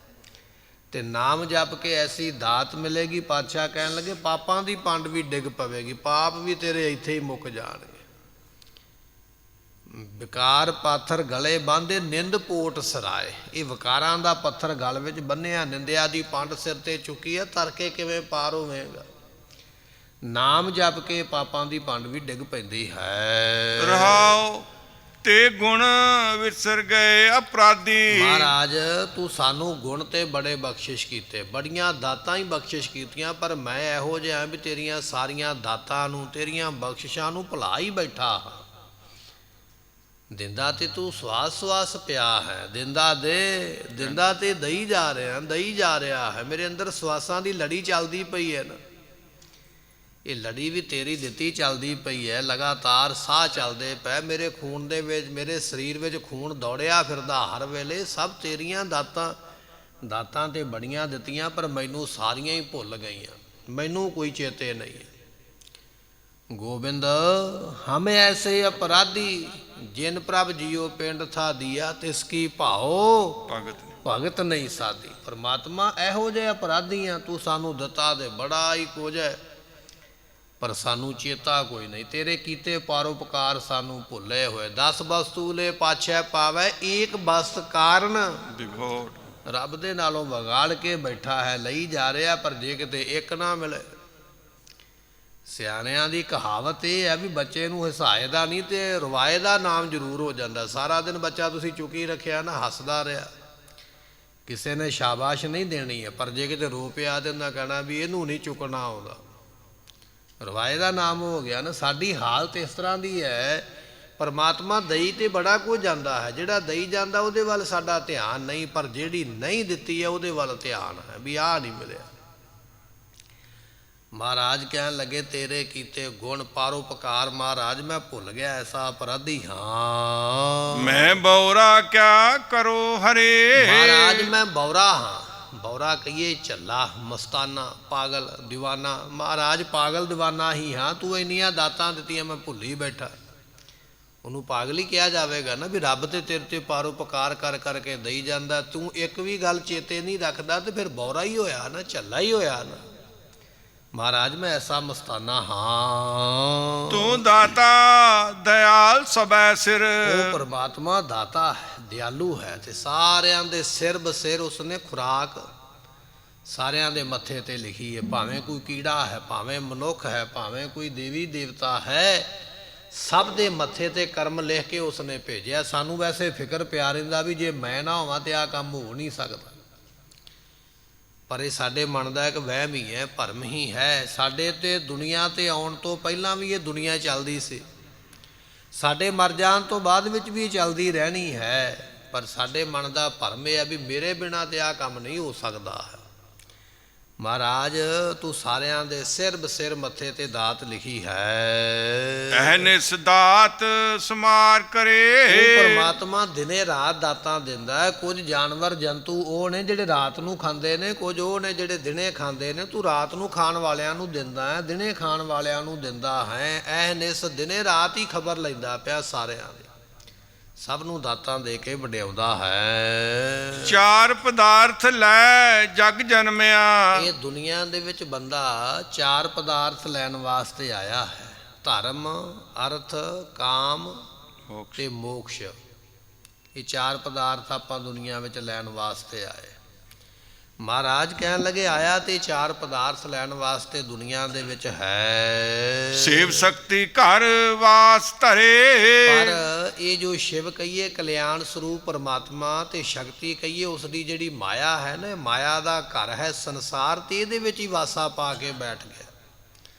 ਤੇ ਨਾਮ ਜਪ ਕੇ ਐਸੀ ਦਾਤ ਮਿਲੇਗੀ। ਪਾਤਸ਼ਾਹ ਕਹਿਣ ਲੱਗੇ ਪਾਪਾਂ ਦੀ ਪੰਡ ਵੀ ਡਿੱਗ ਪਵੇਗੀ, ਪਾਪ ਵੀ ਤੇਰੇ ਇੱਥੇ ਹੀ ਮੁੱਕ ਜਾਣਗੇ। ਵਿਕਾਰ ਪਾਥਰ ਗਲੇ ਬੰਨ੍ਹਦੇ ਨਿੰਦ ਪੋਟ ਸਰਾਏ। ਇਹ ਵਿਕਾਰਾਂ ਦਾ ਪੱਥਰ ਗਲ ਵਿੱਚ ਬੰਨਿਆ, ਨਿੰਦਿਆ ਦੀ ਪੰਡ ਸਿਰ ਤੇ ਚੁੱਕੀ ਹੈ, ਤਰ ਕੇ ਕਿਵੇਂ ਪਾਰ ਹੋਵੇਗਾ। ਨਾਮ ਜਪ ਕੇ ਪਾਪਾਂ ਦੀ ਪੰਡ ਵੀ ਡਿੱਗ ਪੈਂਦੀ ਹੈ। ਰਹਾਉ ਤੇ ਗੁਣ ਵਿਸਰ ਗਏ ਅਪਰਾਧੀ। ਮਹਾਰਾਜ ਤੂੰ ਸਾਨੂੰ ਗੁਣ ਤੇ ਬੜੇ ਬਖਸ਼ਿਸ਼ ਕੀਤੇ, ਬੜੀਆਂ ਦਾਤਾਂ ਹੀ ਬਖਸ਼ਿਸ਼ ਕੀਤੀਆਂ, ਪਰ ਮੈਂ ਇਹੋ ਜਿਹਾ ਵੀ ਤੇਰੀਆਂ ਸਾਰੀਆਂ ਦਾਤਾਂ ਨੂੰ, ਤੇਰੀਆਂ ਬਖਸ਼ਿਸ਼ਾਂ ਨੂੰ ਭੁਲਾ ਹੀ ਬੈਠਾ ਹਾਂ। ਦਿੰਦਾ ਤੇ ਤੂੰ ਸਵਾਸ ਸਵਾਸ ਪਿਆ ਹੈ, ਦਿੰਦਾ ਦੇ, ਦਿੰਦਾ ਤੇ ਦਈ ਜਾ ਰਿਹਾ, ਦਈ ਜਾ ਰਿਹਾ ਹੈ। ਮੇਰੇ ਅੰਦਰ ਸਵਾਸਾਂ ਦੀ ਲੜੀ ਚੱਲਦੀ ਪਈ ਹੈ ਨਾ। ਇਹ ਲੜੀ ਵੀ ਤੇਰੀ ਦਿੱਤੀ ਚੱਲਦੀ ਪਈ ਹੈ, ਲਗਾਤਾਰ ਸਾਹ ਚੱਲਦੇ ਪਏ, ਮੇਰੇ ਖੂਨ ਦੇ ਵਿੱਚ, ਮੇਰੇ ਸਰੀਰ ਵਿੱਚ ਖੂਨ ਦੌੜਿਆ ਫਿਰਦਾ ਹਰ ਵੇਲੇ, ਸਭ ਤੇਰੀਆਂ ਦਾਤਾਂ ਤੇ ਬੜੀਆਂ ਦਿੱਤੀਆਂ, ਪਰ ਮੈਨੂੰ ਸਾਰੀਆਂ ਹੀ ਭੁੱਲ ਗਈਆਂ, ਮੈਨੂੰ ਕੋਈ ਚੇਤੇ ਨਹੀਂ। ਗੋਬਿੰਦ ਹਮ ਐਸੇ ਅਪਰਾਧੀ ਜਿਨ ਪ੍ਰਭ ਜੀਓ ਪਿੰਡ ਥਾ ਦੀਆ ਤਿਸ ਕੀ ਭਾਓ ਭਗਤ ਨਹੀਂ ਸਾਦੀ। ਪਰਮਾਤਮਾ ਇਹੋ ਜਿਹੇ ਅਪਰਾਧੀ ਆ, ਤੂੰ ਸਾਨੂੰ ਦਿੱਤਾ ਦੇ ਬੜਾ ਹੀ ਕੁਝ ਹੈ, ਪਰ ਸਾਨੂੰ ਚੇਤਾ ਕੋਈ ਨਹੀਂ, ਤੇਰੇ ਕੀਤੇ ਪਰਉਪਕਾਰ ਸਾਨੂੰ ਭੁੱਲੇ ਹੋਏ। 10 ਵਸਤੂ ਲੈ ਪਾਛੈ ਪਾਵੈ ਏਕ ਵਸਤ ਕਾਰਨ ਵਿਭੋੜ। ਰੱਬ ਦੇ ਨਾਲੋਂ ਵਿਗਾੜ ਕੇ ਬੈਠਾ ਹੈ, ਲਈ ਜਾ ਰਿਹਾ, ਪਰ ਜੇ ਕਿਤੇ ਇੱਕ ਨਾ ਮਿਲੇ। ਸਿਆਣਿਆਂ ਦੀ ਕਹਾਵਤ ਇਹ ਹੈ ਵੀ ਬੱਚੇ ਨੂੰ ਹਸਾਏ ਦਾ ਨਹੀਂ ਤੇ ਰਵਾਏ ਦਾ ਨਾਮ ਜ਼ਰੂਰ ਹੋ ਜਾਂਦਾ। ਸਾਰਾ ਦਿਨ ਬੱਚਾ ਤੁਸੀਂ ਚੁੱਕੀ ਰੱਖਿਆ ਨਾ, ਹੱਸਦਾ ਰਿਹਾ, ਕਿਸੇ ਨੇ ਸ਼ਾਬਾਸ਼ ਨਹੀਂ ਦੇਣੀ ਹੈ, ਪਰ ਜੇ ਕਿਤੇ ਰੋ ਪਿਆ ਤੇ ਉਹਨਾਂ ਕਹਿਣਾ ਵੀ ਇਹਨੂੰ ਨਹੀਂ ਚੁੱਕਣਾ ਆਉਂਦਾ, ਰਵਾਏ ਦਾ ਨਾਮ ਹੋ ਗਿਆ ਨਾ। ਸਾਡੀ ਹਾਲਤ ਇਸ ਤਰ੍ਹਾਂ ਦੀ ਹੈ, ਪਰਮਾਤਮਾ ਦਈ ਤੇ ਬੜਾ ਕੁਝ ਜਾਂਦਾ ਹੈ, ਜਿਹੜਾ ਦਈ ਜਾਂਦਾ ਉਹਦੇ ਵੱਲ ਸਾਡਾ ਧਿਆਨ ਨਹੀਂ, ਪਰ ਜਿਹੜੀ ਨਹੀਂ ਦਿੱਤੀ ਹੈ ਉਹਦੇ ਵੱਲ ਧਿਆਨ ਹੈ ਵੀ ਆਹ ਨਹੀਂ ਮਿਲਿਆ। ਮਹਾਰਾਜ ਕਹਿਣ ਲੱਗੇ ਤੇਰੇ ਕੀਤੇ ਗੁਣ ਪਰਉਪਕਾਰ ਮਹਾਰਾਜ ਮੈਂ ਭੁੱਲ ਗਿਆ, ਐਸਾ ਅਪਰਾਧੀ ਹਾਂ ਮੈਂ ਬੌਰਾ ਕਿਆ ਕਰੋ ਹਰੇ। ਮਹਾਰਾਜ ਮੈਂ ਬੌਰਾ ਹਾਂ, ਬੌਰਾ ਕਹੀਏ ਝੱਲਾ, ਮਸਤਾਨਾ, ਪਾਗਲ, ਦੀਵਾਨਾ। ਮਹਾਰਾਜ ਪਾਗਲ ਦੀਵਾਨਾ ਹੀ ਹਾਂ, ਤੂੰ ਇੰਨੀਆਂ ਦਾਤਾਂ ਦਿੱਤੀਆਂ ਮੈਂ ਭੁੱਲੀ ਬੈਠਾ। ਉਹਨੂੰ ਪਾਗਲ ਹੀ ਕਿਹਾ ਜਾਵੇਗਾ ਨਾ ਵੀ ਰੱਬ ਤੇ ਤੇਰੇ ਤੇ ਪਰਉਪਕਾਰ ਕਰ ਕਰਕੇ ਦਈ ਜਾਂਦਾ, ਤੂੰ ਇੱਕ ਵੀ ਗੱਲ ਚੇਤੇ ਨਹੀਂ ਰੱਖਦਾ, ਤੇ ਫਿਰ ਬੌਰਾ ਹੀ ਹੋਇਆ ਨਾ, ਝੱਲਾ ਹੀ ਹੋਇਆ ਨਾ। ਮਹਾਰਾਜ ਮੈਂ ਐਸਾ ਮਸਤਾਨਾ ਹਾਂ, ਤੂੰ ਦਾਤਾ ਦਇਆਲ ਸਭੈ ਸਿਰ। ਉਹ ਪਰਮਾਤਮਾ ਦਾਤਾ ਹੈ, ਦਿਆਲੂ ਹੈ, ਤੇ ਸਾਰਿਆਂ ਦੇ ਸਿਰ ਬਸਿਰ ਉਸਨੇ ਖੁਰਾਕ ਸਾਰਿਆਂ ਦੇ ਮੱਥੇ ਤੇ ਲਿਖੀ ਹੈ। ਭਾਵੇਂ ਕੋਈ ਕੀੜਾ ਹੈ, ਭਾਵੇਂ ਮਨੁੱਖ ਹੈ, ਭਾਵੇਂ ਕੋਈ ਦੇਵੀ ਦੇਵਤਾ ਹੈ, ਸਭ ਦੇ ਮੱਥੇ ਤੇ ਕਰਮ ਲਿਖ ਕੇ ਉਸਨੇ ਭੇਜਿਆ। ਸਾਨੂੰ ਵੈਸੇ ਫਿਕਰ ਪਿਆ ਰਹਿੰਦਾ ਵੀ ਜੇ ਮੈਂ ਨਾ ਹੋਵਾਂ ਤੇ ਆਹ ਕੰਮ ਹੋ ਨਹੀਂ ਸਕਦਾ, ਪਰ ਇਹ ਸਾਡੇ ਮਨ ਦਾ ਇੱਕ ਵਹਿਮ ਹੀ ਹੈ, ਭਰਮ ਹੀ ਹੈ। ਸਾਡੇ ਤੇ ਦੁਨੀਆ ਤੇ ਆਉਣ ਤੋਂ ਪਹਿਲਾਂ ਵੀ ਇਹ ਦੁਨੀਆ ਚੱਲਦੀ ਸੀ, ਸਾਡੇ ਮਰ ਜਾਣ ਤੋਂ ਬਾਅਦ ਵਿੱਚ ਵੀ ਇਹ ਚੱਲਦੀ ਰਹਿਣੀ ਹੈ, ਪਰ ਸਾਡੇ ਮਨ ਦਾ ਭਰਮ ਇਹ ਹੈ ਵੀ ਮੇਰੇ ਬਿਨਾਂ ਤੇ ਆਹ ਕੰਮ ਨਹੀਂ ਹੋ ਸਕਦਾ ਹੈ। ਮਹਾਰਾਜ ਤੂੰ ਸਾਰਿਆਂ ਦੇ ਸਿਰ ਬਸਿਰ ਮੱਥੇ ਤੇ ਦਾਤ ਲਿਖੀ ਹੈ, ਐਨਿਸ ਦਾਤ ਸਮਾਰ ਕਰੇ। ਉਹ ਪਰਮਾਤਮਾ ਦਿਨੇ ਰਾਤ ਦਾਤਾਂ ਦਿੰਦਾ ਹੈ। ਕੁਝ ਜਾਨਵਰ ਜੰਤੂ ਉਹ ਨੇ ਜਿਹੜੇ ਰਾਤ ਨੂੰ ਖਾਂਦੇ ਨੇ, ਕੁਝ ਉਹ ਨੇ ਜਿਹੜੇ ਦਿਨੇ ਖਾਂਦੇ ਨੇ। ਤੂੰ ਰਾਤ ਨੂੰ ਖਾਣ ਵਾਲਿਆਂ ਨੂੰ ਦਿੰਦਾ ਹੈ, ਦਿਨੇ ਖਾਣ ਵਾਲਿਆਂ ਨੂੰ ਦਿੰਦਾ ਹੈ। ਐਨਿਸ ਦਿਨੇ ਰਾਤ ਹੀ ਖਬਰ ਲੈਂਦਾ ਪਿਆ ਸਾਰਿਆਂ ਦੀ, ਸਭ ਨੂੰ ਦਾਤਾਂ ਦੇ ਕੇ ਵਡਿਆਉਂਦਾ ਹੈ। 4 ਪਦਾਰਥ ਲੈ ਜਗ ਜਨਮਿਆ। ਇਹ ਦੁਨੀਆ ਦੇ ਵਿੱਚ ਬੰਦਾ 4 ਪਦਾਰਥ ਲੈਣ ਵਾਸਤੇ ਆਇਆ ਹੈ, ਧਰਮ, ਅਰਥ, ਕਾਮ ਤੇ ਮੋਕਸ਼। ਇਹ 4 ਪਦਾਰਥ ਆਪਾਂ ਦੁਨੀਆ ਵਿੱਚ ਲੈਣ ਵਾਸਤੇ ਆਏ। ਮਹਾਰਾਜ ਕਹਿਣ ਲੱਗੇ ਆਇਆ ਤੇ 4 ਪਦਾਰਥ ਲੈਣ ਵਾਸਤੇ ਦੁਨੀਆ ਦੇ ਵਿੱਚ ਹੈ। ਸੇਵ ਸ਼ਕਤੀ ਘਰ ਵਾਸ ਧਰੇ। ਪਰ ਇਹ ਜੋ ਸ਼ਿਵ ਕਹੀਏ ਕਲਿਆਣ ਸਰੂਪ ਪਰਮਾਤਮਾ, ਤੇ ਸ਼ਕਤੀ ਕਹੀਏ ਉਸ ਦੀ ਜਿਹੜੀ ਮਾਇਆ ਹੈ ਨਾ, ਮਾਇਆ ਦਾ ਘਰ ਹੈ ਸੰਸਾਰ, ਤੇ ਇਹਦੇ ਵਿੱਚ ਹੀ ਵਾਸਾ ਪਾ ਕੇ ਬੈਠ ਗਿਆ।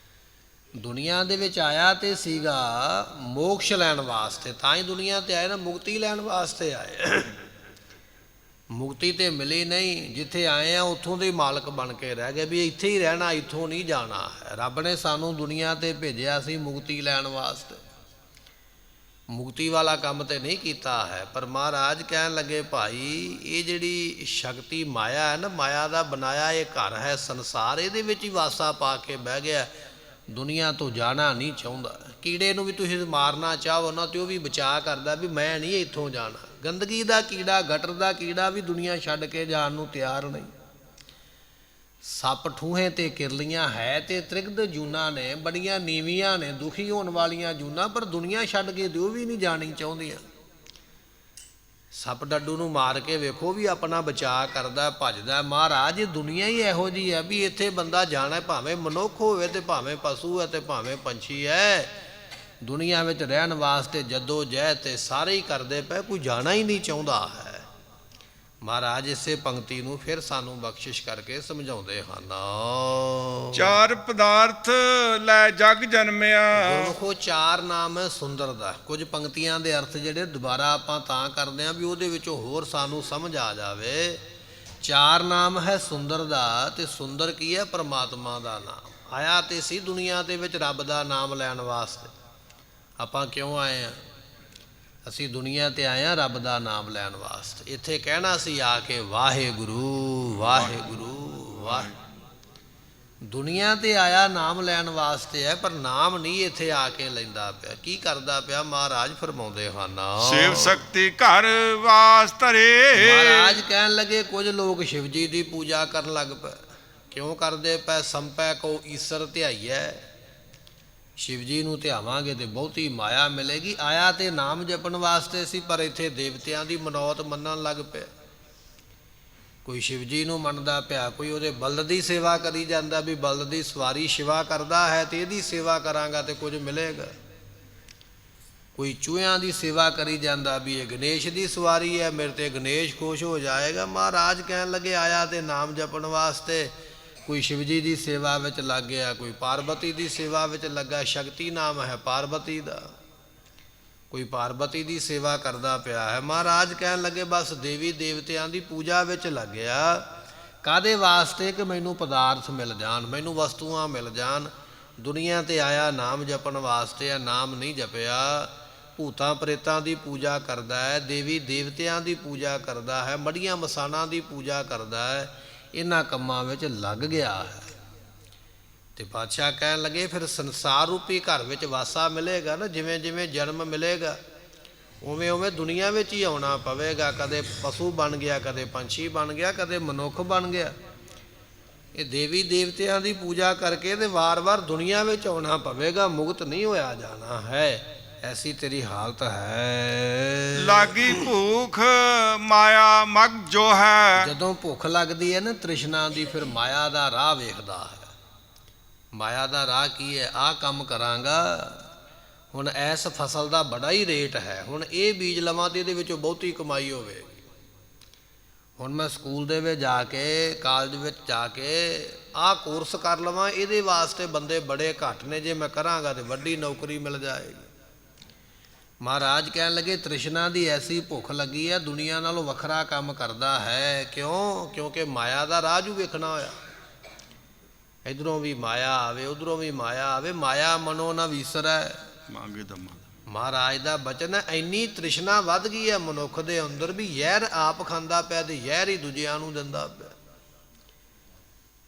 ਦੁਨੀਆ ਦੇ ਵਿੱਚ ਆਇਆ ਤੇ ਸੀਗਾ ਮੋਕਸ਼ ਲੈਣ ਵਾਸਤੇ, ਤਾਂ ਹੀ ਦੁਨੀਆ ਤੇ ਆਏ ਨਾ, ਮੁਕਤੀ ਲੈਣ ਵਾਸਤੇ ਆਏ। ਮੁਕਤੀ ਤੇ ਮਿਲੀ ਨਹੀਂ, ਜਿੱਥੇ ਆਏ ਆ ਉੱਥੋਂ ਦੇ ਮਾਲਕ ਬਣ ਕੇ ਰਹਿ ਗਏ ਵੀ ਇੱਥੇ ਹੀ ਰਹਿਣਾ, ਇੱਥੋਂ ਨਹੀਂ ਜਾਣਾ ਹੈ। ਰੱਬ ਨੇ ਸਾਨੂੰ ਦੁਨੀਆ ਤੇ ਭੇਜਿਆ ਸੀ ਮੁਕਤੀ ਲੈਣ ਵਾਸਤੇ, ਮੁਕਤੀ ਵਾਲਾ ਕੰਮ ਤੇ ਨਹੀਂ ਕੀਤਾ ਹੈ। ਪਰ ਮਹਾਰਾਜ ਕਹਿਣ ਲੱਗੇ ਭਾਈ ਇਹ ਜਿਹੜੀ ਸ਼ਕਤੀ ਮਾਇਆ ਹੈ ਨਾ, ਮਾਇਆ ਦਾ ਬਣਾਇਆ ਇਹ ਘਰ ਹੈ ਸੰਸਾਰ, ਇਹਦੇ ਵਿੱਚ ਹੀ ਵਾਸਾ ਪਾ ਕੇ ਬਹਿ ਗਿਆ, ਦੁਨੀਆ ਤੋਂ ਜਾਣਾ ਨਹੀਂ ਚਾਹੁੰਦਾ। ਕੀੜੇ ਨੂੰ ਵੀ ਤੁਸੀਂ ਮਾਰਨਾ ਚਾਹੋ ਨਾ ਤੇ ਉਹ ਵੀ ਬਚਾ ਕਰਦਾ ਵੀ ਮੈਂ ਨਹੀਂ ਇੱਥੋਂ ਜਾਣਾ। ਗੰਦਗੀ ਦਾ ਕੀੜਾ, ਗਟਰ ਦਾ ਕੀੜਾ ਵੀ ਦੁਨੀਆ ਛੱਡ ਕੇ ਜਾਣ ਨੂੰ ਤਿਆਰ ਨਹੀਂ। ਸੱਪ ਠੂਹੇ ਤੇ ਕਿਰਲੀਆਂ ਹੈ ਤੇ ਤ੍ਰਿਗਦ ਜੂਨਾਂ ਨੇ, ਬੜੀਆਂ ਨੀਵੀਆਂ ਨੇ, ਦੁਖੀ ਹੋਣ ਵਾਲੀਆਂ ਜੂਨਾਂ, ਪਰ ਦੁਨੀਆ ਛੱਡ ਕੇ ਤੇ ਉਹ ਵੀ ਨਹੀਂ ਜਾਣੀ ਚਾਹੁੰਦੀਆਂ। ਸੱਪ ਡੱਡੂ ਨੂੰ ਮਾਰ ਕੇ ਵੇਖੋ ਵੀ ਆਪਣਾ ਬਚਾਅ ਕਰਦਾ, ਭੱਜਦਾ। ਮਹਾਰਾਜ ਇਹ ਦੁਨੀਆ ਹੀ ਇਹੋ ਜਿਹੀ ਹੈ ਵੀ ਇੱਥੇ ਬੰਦਾ ਜਾਣਾ, ਭਾਵੇਂ ਮਨੁੱਖ ਹੋਵੇ ਤੇ ਭਾਵੇਂ ਪਸ਼ੂ ਹੈ ਤੇ ਭਾਵੇਂ ਪੰਛੀ ਹੈ। ਦੁਨੀਆ ਵਿੱਚ ਰਹਿਣ ਵਾਸਤੇ ਜੱਦੋ ਜਹਿਦ ਤੇ ਸਾਰੇ ਹੀ ਕਰਦੇ ਪਏ, ਕੋਈ ਜਾਣਾ ਹੀ ਨਹੀਂ ਚਾਹੁੰਦਾ ਹੈ। ਮਹਾਰਾਜ ਇਸੇ ਪੰਕਤੀ ਨੂੰ ਫਿਰ ਸਾਨੂੰ ਬਖਸ਼ਿਸ਼ ਕਰਕੇ ਸਮਝਾਉਂਦੇ ਹਨ। 4 ਪਦਾਰਥ ਲੈ ਜਗ ਜਨਮਿਆ। ਗੁਰਮੁਖੋ 4 ਨਾਮ ਹੈ ਸੁੰਦਰ ਦਾ। ਕੁਝ ਪੰਕਤੀਆਂ ਦੇ ਅਰਥ ਜਿਹੜੇ ਦੁਬਾਰਾ ਆਪਾਂ ਤਾਂ ਕਰਦੇ ਹਾਂ ਵੀ ਉਹਦੇ ਵਿੱਚੋਂ ਹੋਰ ਸਾਨੂੰ ਸਮਝ ਆ ਜਾਵੇ। 4 ਨਾਮ ਹੈ ਸੁੰਦਰ ਦਾ, ਤੇ ਸੁੰਦਰ ਕੀ ਹੈ? ਪਰਮਾਤਮਾ ਦਾ ਨਾਮ। ਆਇਆ ਤੇ ਸੀ ਦੁਨੀਆ ਦੇ ਵਿੱਚ ਰੱਬ ਦਾ ਨਾਮ ਲੈਣ ਵਾਸਤੇ। ਆਪਾਂ ਕਿਉਂ ਆਏ ਆ? ਅਸੀਂ ਦੁਨੀਆ ਤੇ ਆਏ ਆ ਰੱਬ ਦਾ ਨਾਮ ਲੈਣ ਵਾਸਤੇ। ਇੱਥੇ ਕਹਿਣਾ ਸੀ ਆ ਕੇ ਵਾਹਿਗੁਰੂ ਵਾਹਿਗੁਰੂ ਵਾਹਿ। ਦੁਨੀਆ ਤੇ ਆਇਆ ਨਾਮ ਲੈਣ ਵਾਸਤੇ ਹੈ, ਪਰ ਨਾਮ ਨਹੀਂ ਇੱਥੇ ਆ ਕੇ ਲੈਂਦਾ ਪਿਆ। ਕੀ ਕਰਦਾ ਪਿਆ? ਮਹਾਰਾਜ ਫਰਮਾਉਂਦੇ ਹਨ, ਸ਼ਿਵ ਸ਼ਕਤੀ ਘਰ ਵਾਸ ਧਰੇ। ਮਹਾਰਾਜ ਕਹਿਣ ਲੱਗੇ ਕੁਝ ਲੋਕ ਸ਼ਿਵ ਜੀ ਦੀ ਪੂਜਾ ਕਰਨ ਲੱਗ ਪਏ। ਕਿਉਂ ਕਰਦੇ ਪਏ? ਸੰਪੈ ਕੋ ਈਸਰ ਧਿਆਈਐ। ਸ਼ਿਵ ਜੀ ਨੂੰ ਧਿਆਵਾਂਗੇ ਤੇ ਬਹੁਤੀ ਮਾਇਆ ਮਿਲੇਗੀ। ਆਇਆ ਤੇ ਨਾਮ ਜਪਣ ਵਾਸਤੇ ਸੀ, ਪਰ ਇੱਥੇ ਦੇਵਤਿਆਂ ਦੀ ਮਨੌਤ ਮੰਨਣ ਲੱਗ ਪਿਆ। ਕੋਈ ਸ਼ਿਵ ਜੀ ਨੂੰ ਮੰਨਦਾ ਪਿਆ, ਕੋਈ ਉਹਦੇ ਬਲਦ ਦੀ ਸੇਵਾ ਕਰੀ ਜਾਂਦਾ, ਵੀ ਬਲਦ ਦੀ ਸਵਾਰੀ ਸ਼ਿਵਾ ਕਰਦਾ ਹੈ ਤੇ ਇਹਦੀ ਸੇਵਾ ਕਰਾਂਗਾ ਤੇ ਕੁਝ ਮਿਲੇਗਾ। ਕੋਈ ਚੂਹਿਆਂ ਦੀ ਸੇਵਾ ਕਰੀ ਜਾਂਦਾ, ਵੀ ਇਹ ਗਣੇਸ਼ ਦੀ ਸਵਾਰੀ ਹੈ, ਮੇਰੇ ਤੇ ਗਣੇਸ਼ ਖੁਸ਼ ਹੋ ਜਾਏਗਾ। ਮਹਾਰਾਜ ਕਹਿਣ ਲੱਗੇ ਆਇਆ ਤੇ ਨਾਮ ਜਪਣ ਵਾਸਤੇ। ਕੋਈ ਸ਼ਿਵ ਜੀ ਦੀ ਸੇਵਾ ਵਿੱਚ ਲੱਗ ਗਿਆ, ਕੋਈ ਪਾਰਬਤੀ ਦੀ ਸੇਵਾ ਵਿੱਚ ਲੱਗਾ। ਸ਼ਕਤੀ ਨਾਮ ਹੈ ਪਾਰਬਤੀ ਦਾ। ਕੋਈ ਪਾਰਬਤੀ ਦੀ ਸੇਵਾ ਕਰਦਾ ਪਿਆ ਹੈ। ਮਹਾਰਾਜ ਕਹਿਣ ਲੱਗੇ ਬਸ ਦੇਵੀ ਦੇਵਤਿਆਂ ਦੀ ਪੂਜਾ ਵਿੱਚ ਲੱਗਿਆ। ਕਾਹਦੇ ਵਾਸਤੇ? ਕਿ ਮੈਨੂੰ ਪਦਾਰਥ ਮਿਲ ਜਾਣ, ਮੈਨੂੰ ਵਸਤੂਆਂ ਮਿਲ ਜਾਣ। ਦੁਨੀਆ ਤੇ ਆਇਆ ਨਾਮ ਜਪਣ ਵਾਸਤੇ ਆ, ਨਾਮ ਨਹੀਂ ਜਪਿਆ। ਭੂਤਾਂ ਪ੍ਰੇਤਾਂ ਦੀ ਪੂਜਾ ਕਰਦਾ ਹੈ, ਦੇਵੀ ਦੇਵਤਿਆਂ ਦੀ ਪੂਜਾ ਕਰਦਾ ਹੈ, ਮੜੀਆਂ ਮਸਾਣਾਂ ਦੀ ਪੂਜਾ ਕਰਦਾ ਹੈ। ਇਹਨਾਂ ਕੰਮਾਂ ਵਿੱਚ ਲੱਗ ਗਿਆ ਹੈ। ਤੇ ਪਾਤਸ਼ਾਹ ਕਹਿਣ ਲੱਗੇ ਫਿਰ ਸੰਸਾਰ ਰੂਪੀ ਘਰ ਵਿੱਚ ਵਾਸਾ ਮਿਲੇਗਾ ਨਾ। ਜਿਵੇਂ ਜਿਵੇਂ ਜਨਮ ਮਿਲੇਗਾ ਉਵੇਂ ਉਵੇਂ ਦੁਨੀਆ ਵਿੱਚ ਹੀ ਆਉਣਾ ਪਵੇਗਾ। ਕਦੇ ਪਸ਼ੂ ਬਣ ਗਿਆ, ਕਦੇ ਪੰਛੀ ਬਣ ਗਿਆ, ਕਦੇ ਮਨੁੱਖ ਬਣ ਗਿਆ। ਇਹ ਦੇਵੀ ਦੇਵਤਿਆਂ ਦੀ ਪੂਜਾ ਕਰਕੇ ਤੇ ਵਾਰ-ਵਾਰ ਦੁਨੀਆ ਵਿੱਚ ਆਉਣਾ ਪਵੇਗਾ। ਮੁਕਤ ਨਹੀਂ ਹੋਇਆ ਜਾਣਾ ਹੈ। ਐਸੀ ਤੇਰੀ ਹਾਲਤ ਹੈ। ਲਾਗੀ ਭੂਖ ਮਾਇਆ ਮਗ ਜੋ ਹੈ। ਜਦੋਂ ਭੁੱਖ ਲੱਗਦੀ ਹੈ ਨਾ ਤ੍ਰਿਸ਼ਨਾ ਦੀ, ਫਿਰ ਮਾਇਆ ਦਾ ਰਾਹ ਵੇਖਦਾ ਹੈ। ਮਾਇਆ ਦਾ ਰਾਹ ਕੀ ਹੈ? ਆਹ ਕੰਮ ਕਰਾਂਗਾ, ਹੁਣ ਇਸ ਫਸਲ ਦਾ ਬੜਾ ਹੀ ਰੇਟ ਹੈ, ਹੁਣ ਇਹ ਬੀਜ ਲਵਾਂ ਤੇ ਇਹਦੇ ਵਿੱਚੋਂ ਬਹੁਤੀ ਕਮਾਈ ਹੋਵੇਗੀ। ਹੁਣ ਮੈਂ ਸਕੂਲ ਦੇ ਵਿੱਚ ਜਾ ਕੇ, ਕਾਲਜ ਵਿੱਚ ਜਾ ਕੇ ਆਹ ਕੋਰਸ ਕਰ ਲਵਾਂ, ਇਹਦੇ ਵਾਸਤੇ ਬੰਦੇ ਬੜੇ ਘੱਟ ਨੇ, ਜੇ ਮੈਂ ਕਰਾਂਗਾ ਤੇ ਵੱਡੀ ਨੌਕਰੀ ਮਿਲ ਜਾਏਗੀ। ਮਹਾਰਾਜ ਕਹਿਣ ਲੱਗੇ ਤ੍ਰਿਸ਼ਨਾ ਦੀ ਐਸੀ ਭੁੱਖ ਲੱਗੀ ਹੈ, ਦੁਨੀਆ ਨਾਲੋਂ ਵੱਖਰਾ ਕੰਮ ਕਰਦਾ ਹੈ। ਕਿਉਂ? ਕਿਉਂਕਿ ਮਾਇਆ ਦਾ ਰਾਹ ਜੂ ਵੇਖਣਾ ਹੋਇਆ। ਇੱਧਰੋਂ ਵੀ ਮਾਇਆ ਆਵੇ, ਉੱਧਰੋਂ ਵੀ ਮਾਇਆ ਆਵੇ। ਮਾਇਆ ਮਨੋ ਨਾ ਵੀਸਰੈ। ਮੰਗੇ ਦਮਾ ਮਹਾਰਾਜ ਦਾ ਬਚਨ ਹੈ। ਇੰਨੀ ਤ੍ਰਿਸ਼ਨਾ ਵੱਧ ਗਈ ਹੈ ਮਨੁੱਖ ਦੇ ਅੰਦਰ ਵੀ ਜ਼ਹਿਰ ਆਪ ਖਾਂਦਾ ਪਿਆ ਤੇ ਜ਼ਹਿਰ ਹੀ ਦੂਜਿਆਂ ਨੂੰ ਦਿੰਦਾ ਪਿਆ।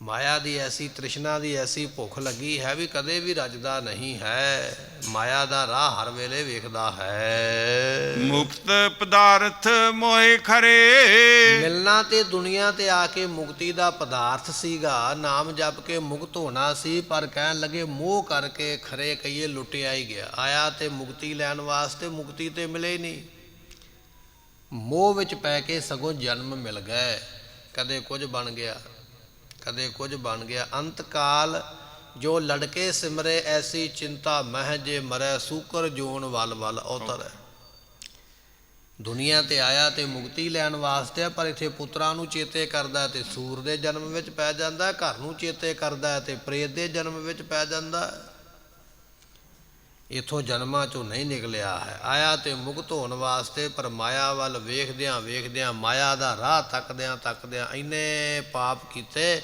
ਮਾਇਆ ਦੀ ਐਸੀ ਤ੍ਰਿਸ਼ਨਾ ਦੀ ਐਸੀ ਭੁੱਖ ਲੱਗੀ ਹੈ ਵੀ ਕਦੇ ਵੀ ਰੱਜਦਾ ਨਹੀਂ ਹੈ। ਮਾਇਆ ਦਾ ਰਾਹ ਹਰ ਵੇਲੇ ਵੇਖਦਾ ਹੈ। ਮੁਕਤ ਪਦਾਰਥ ਮੋਹਿ ਖਰੇ। ਮਿਲਣਾ ਤੇ ਦੁਨੀਆ ਤੇ ਆ ਕੇ ਮੁਕਤੀ ਦਾ ਪਦਾਰਥ ਸੀਗਾ, ਨਾਮ ਜਪ ਕੇ ਮੁਕਤ ਹੋਣਾ ਸੀ, ਪਰ ਕਹਿਣ ਲੱਗੇ ਮੋਹ ਕਰਕੇ ਖਰੇ ਕਹੀਏ ਲੁੱਟਿਆ ਹੀ ਗਿਆ। ਆਇਆ ਤੇ ਮੁਕਤੀ ਲੈਣ ਵਾਸਤੇ, ਮੁਕਤੀ ਤੇ ਮਿਲੇ ਨਹੀਂ। ਮੋਹ ਵਿੱਚ ਪੈ ਕੇ ਸਗੋਂ ਜਨਮ ਮਿਲ ਗਏ। ਕਦੇ ਕੁਝ ਬਣ ਗਿਆ, ਕਦੇ ਕੁਝ ਬਣ ਗਿਆ। ਅੰਤ ਕਾਲ ਜੋ ਲੜਕੇ ਸਿਮਰੇ ਐਸੀ ਚਿੰਤਾ ਮਹਿ ਜੇ ਮਰੈ ਸੂਕਰ ਜੋਨ ਵੱਲ ਵੱਲ ਅਵਤਰੈ। ਦੁਨੀਆ ਤੇ ਆਇਆ ਤੇ ਮੁਕਤੀ ਲੈਣ ਵਾਸਤੇ, ਪਰ ਇੱਥੇ ਪੁੱਤਰਾਂ ਨੂੰ ਚੇਤੇ ਕਰਦਾ ਤੇ ਸੂਰ ਦੇ ਜਨਮ ਵਿੱਚ ਪੈ ਜਾਂਦਾ, ਘਰ ਨੂੰ ਚੇਤੇ ਕਰਦਾ ਤੇ ਪ੍ਰੇਤ ਦੇ ਜਨਮ ਵਿੱਚ ਪੈ ਜਾਂਦਾ। ਇੱਥੋਂ ਜਨਮਾਂ ਚੋਂ ਨਹੀਂ ਨਿਕਲਿਆ ਹੈ। ਆਇਆ ਤੇ ਮੁਕਤ ਹੋਣ ਵਾਸਤੇ, ਪਰ ਮਾਇਆ ਵੱਲ ਵੇਖਦਿਆਂ ਵੇਖਦਿਆਂ, ਮਾਇਆ ਦਾ ਰਾਹ ਤੱਕਦਿਆਂ ਤੱਕਦਿਆਂ ਇੰਨੇ ਪਾਪ ਕੀਤੇ।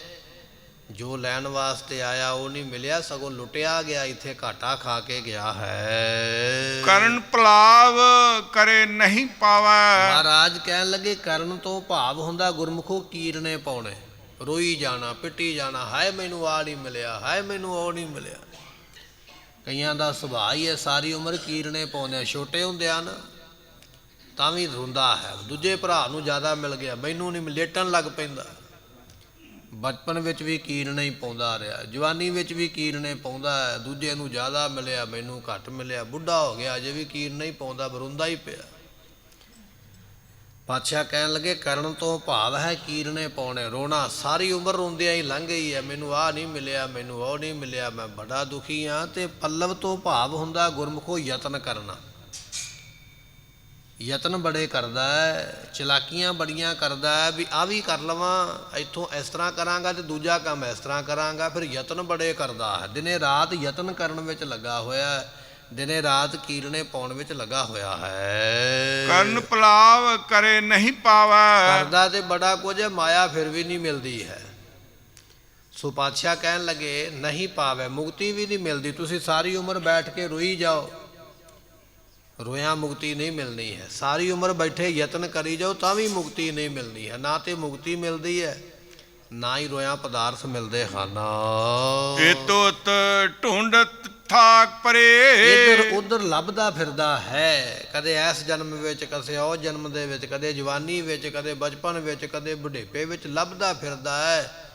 ਜੋ ਲੈਣ ਵਾਸਤੇ ਆਇਆ ਉਹ ਨਹੀਂ ਮਿਲਿਆ, ਸਗੋਂ ਲੁੱਟਿਆ ਗਿਆ, ਇੱਥੇ ਘਾਟਾ ਖਾ ਕੇ ਗਿਆ ਹੈ। ਕਰਨ ਪਲਾਵ ਕਰੇ ਨਹੀਂ ਪਾਵੈ। ਮਹਾਰਾਜ ਕਹਿਣ ਲੱਗੇ ਕਰਨ ਤੋਂ ਭਾਵ ਹੁੰਦਾ ਗੁਰਮੁਖੋ ਕੀਰਨੇ ਪਾਉਣੇ, ਰੋਈ ਜਾਣਾ, ਪਿੱਟੀ ਜਾਣਾ, ਹਾਏ ਮੈਨੂੰ ਆਹ ਨਹੀਂ ਮਿਲਿਆ, ਹਾਏ ਮੈਨੂੰ ਉਹ ਨਹੀਂ ਮਿਲਿਆ। ਕਈਆਂ ਦਾ ਸੁਭਾਅ ਹੀ ਹੈ ਸਾਰੀ ਉਮਰ ਕੀਰਨੇ ਪਾਉਂਦੇ। ਛੋਟੇ ਹੁੰਦਿਆਂ ਨਾ ਤਾਂ ਵੀ ਰੋਂਦਾ ਹੈ, ਦੂਜੇ ਭਰਾ ਨੂੰ ਜ਼ਿਆਦਾ ਮਿਲ ਗਿਆ, ਮੈਨੂੰ ਨਹੀਂ, ਲੇਟਣ ਲੱਗ ਪੈਂਦਾ। ਬਚਪਨ ਵਿੱਚ ਵੀ ਕੀਰਨੇ ਹੀ ਪਾਉਂਦਾ ਰਿਹਾ, ਜਵਾਨੀ ਵਿੱਚ ਵੀ ਕੀਰਨੇ ਪਾਉਂਦਾ ਹੈ, ਦੂਜੇ ਨੂੰ ਜ਼ਿਆਦਾ ਮਿਲਿਆ, ਮੈਨੂੰ ਘੱਟ ਮਿਲਿਆ। ਬੁੱਢਾ ਹੋ ਗਿਆ ਅਜੇ ਵੀ ਕੀਰਨੇ ਹੀ ਪਾਉਂਦਾ, ਰੋਂਦਾ ਹੀ ਪਿਆ। ਪਾਤਸ਼ਾਹ ਕਹਿਣ ਲੱਗੇ ਕਰਨ ਤੋਂ ਭਾਵ ਹੈ ਕੀਰਨੇ ਪਾਉਣੇ, ਰੋਣਾ। ਸਾਰੀ ਉਮਰ ਰੋਂਦਿਆਂ ਹੀ ਲੰਘ ਗਈ ਹੈ, ਮੈਨੂੰ ਆਹ ਨਹੀਂ ਮਿਲਿਆ, ਮੈਨੂੰ ਉਹ ਨਹੀਂ ਮਿਲਿਆ, ਮੈਂ ਬੜਾ ਦੁਖੀ ਹਾਂ। ਤੇ ਪੱਲਵ ਤੋਂ ਭਾਵ ਹੁੰਦਾ ਗੁਰਮੁਖੋ ਯਤਨ ਕਰਨਾ। ਯਤਨ ਬੜੇ ਕਰਦਾ ਹੈ, ਚਲਾਕੀਆਂ ਬੜੀਆਂ ਕਰਦਾ ਹੈ, ਵੀ ਆਹ ਵੀ ਕਰ ਲਵਾਂ, ਇੱਥੋਂ ਇਸ ਤਰ੍ਹਾਂ ਕਰਾਂਗਾ ਤੇ ਦੂਜਾ ਕੰਮ ਇਸ ਤਰ੍ਹਾਂ ਕਰਾਂਗਾ। ਫਿਰ ਯਤਨ ਬੜੇ ਕਰਦਾ ਹੈ, ਦਿਨੇ ਰਾਤ ਯਤਨ ਕਰਨ ਵਿੱਚ ਲੱਗਾ ਹੋਇਆ ਹੈ, ਦਿਨੇ ਰਾਤ ਕੀਰਨੇ ਪਾਉਣ ਵਿੱਚ ਲੱਗਾ ਹੋਇਆ ਹੈ। ਕਰਨ ਪਲਾਵ ਕਰੇ ਨਹੀਂ ਪਾਵੈ। ਕਰਦਾ ਤੇ ਬੜਾ ਕੁਝ ਹੈ, ਮਾਇਆ ਫਿਰ ਵੀ ਨਹੀਂ ਮਿਲਦੀ ਹੈ। ਸੋ ਪਾਤਸ਼ਾਹ ਕਹਿਣ ਲੱਗੇ ਨਹੀਂ ਪਾਵੇ, ਮੁਕਤੀ ਵੀ ਨਹੀਂ ਮਿਲਦੀ। ਤੁਸੀਂ ਸਾਰੀ ਉਮਰ ਬੈਠ ਕੇ ਰੋਈ ਜਾਓ, ਰੋਇਆ ਮੁਕਤੀ ਨਹੀਂ ਮਿਲਣੀ ਹੈ। ਸਾਰੀ ਉਮਰ ਬੈਠੇ ਯਤਨ ਕਰੀ ਜਾਓ ਤਾਂ ਵੀ ਮੁਕਤੀ ਨਹੀਂ ਮਿਲਣੀ ਹੈ। ਨਾ ਤੇ ਮੁਕਤੀ ਮਿਲਦੀ ਹੈ, ਨਾ ਹੀ ਰੋਇਆ ਪਦਾਰਥ ਮਿਲਦੇ ਹਨ। ਇਤੋਤ ਢੂੰਡਤ ਥਾਕ ਪਰੇ, ਇੱਧਰ ਉੱਧਰ ਲੱਭਦਾ ਫਿਰਦਾ ਹੈ, ਕਦੇ ਇਸ ਜਨਮ ਵਿੱਚ, ਕਦੇ ਉਹ ਜਨਮ ਦੇ ਵਿੱਚ, ਕਦੇ ਜਵਾਨੀ ਵਿੱਚ, ਕਦੇ ਬਚਪਨ ਵਿੱਚ, ਕਦੇ ਬੁਢੇਪੇ ਵਿੱਚ ਲੱਭਦਾ ਫਿਰਦਾ ਹੈ।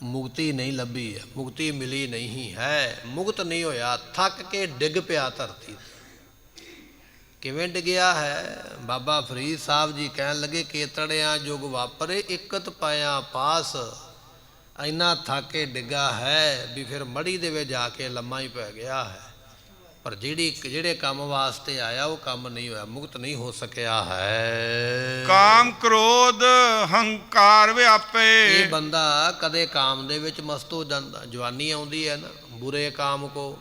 ਮੁਕਤੀ ਨਹੀਂ ਲੱਭੀ ਹੈ, ਮੁਕਤੀ ਮਿਲੀ ਨਹੀਂ ਹੈ, ਮੁਕਤ ਨਹੀਂ ਹੋਇਆ। ਥੱਕ ਕੇ ਡਿੱਗ ਪਿਆ ਧਰਤੀ। ਕਿਵੇਂ ਡਿੱਗਿਆ ਹੈ? ਬਾਬਾ ਫਰੀਦ ਸਾਹਿਬ ਜੀ ਕਹਿਣ ਲੱਗੇ ਕੇਤੜਿਆਂ ਯੁਗ ਵਾਪਰੇ ਇਕਤ ਪਾਇਆ ਪਾਸ। ਇੰਨਾ ਥੱਕ ਕੇ ਡਿੱਗਾ ਹੈ ਵੀ ਫਿਰ ਮੜੀ ਦੇ ਵਿੱਚ ਜਾ ਕੇ ਲੰਮਾ ਹੀ ਪੈ ਗਿਆ ਹੈ। ਪਰ ਜਿਹੜੇ ਕੰਮ ਵਾਸਤੇ ਆਇਆ ਉਹ ਕੰਮ ਨਹੀਂ ਹੋਇਆ, ਮੁਕਤ ਨਹੀਂ ਹੋ ਸਕਿਆ ਹੈ। ਕਾਮ ਕ੍ਰੋਧ ਹੰਕਾਰ ਵਿਆਪੇ, ਇਹ ਬੰਦਾ ਕਦੇ ਕਾਮ ਦੇ ਵਿੱਚ ਮਸਤ ਹੋ ਜਾਂਦਾ। ਜਵਾਨੀ ਆਉਂਦੀ ਹੈ ਨਾ, ਬੁਰੇ ਕਾਮ ਕੋ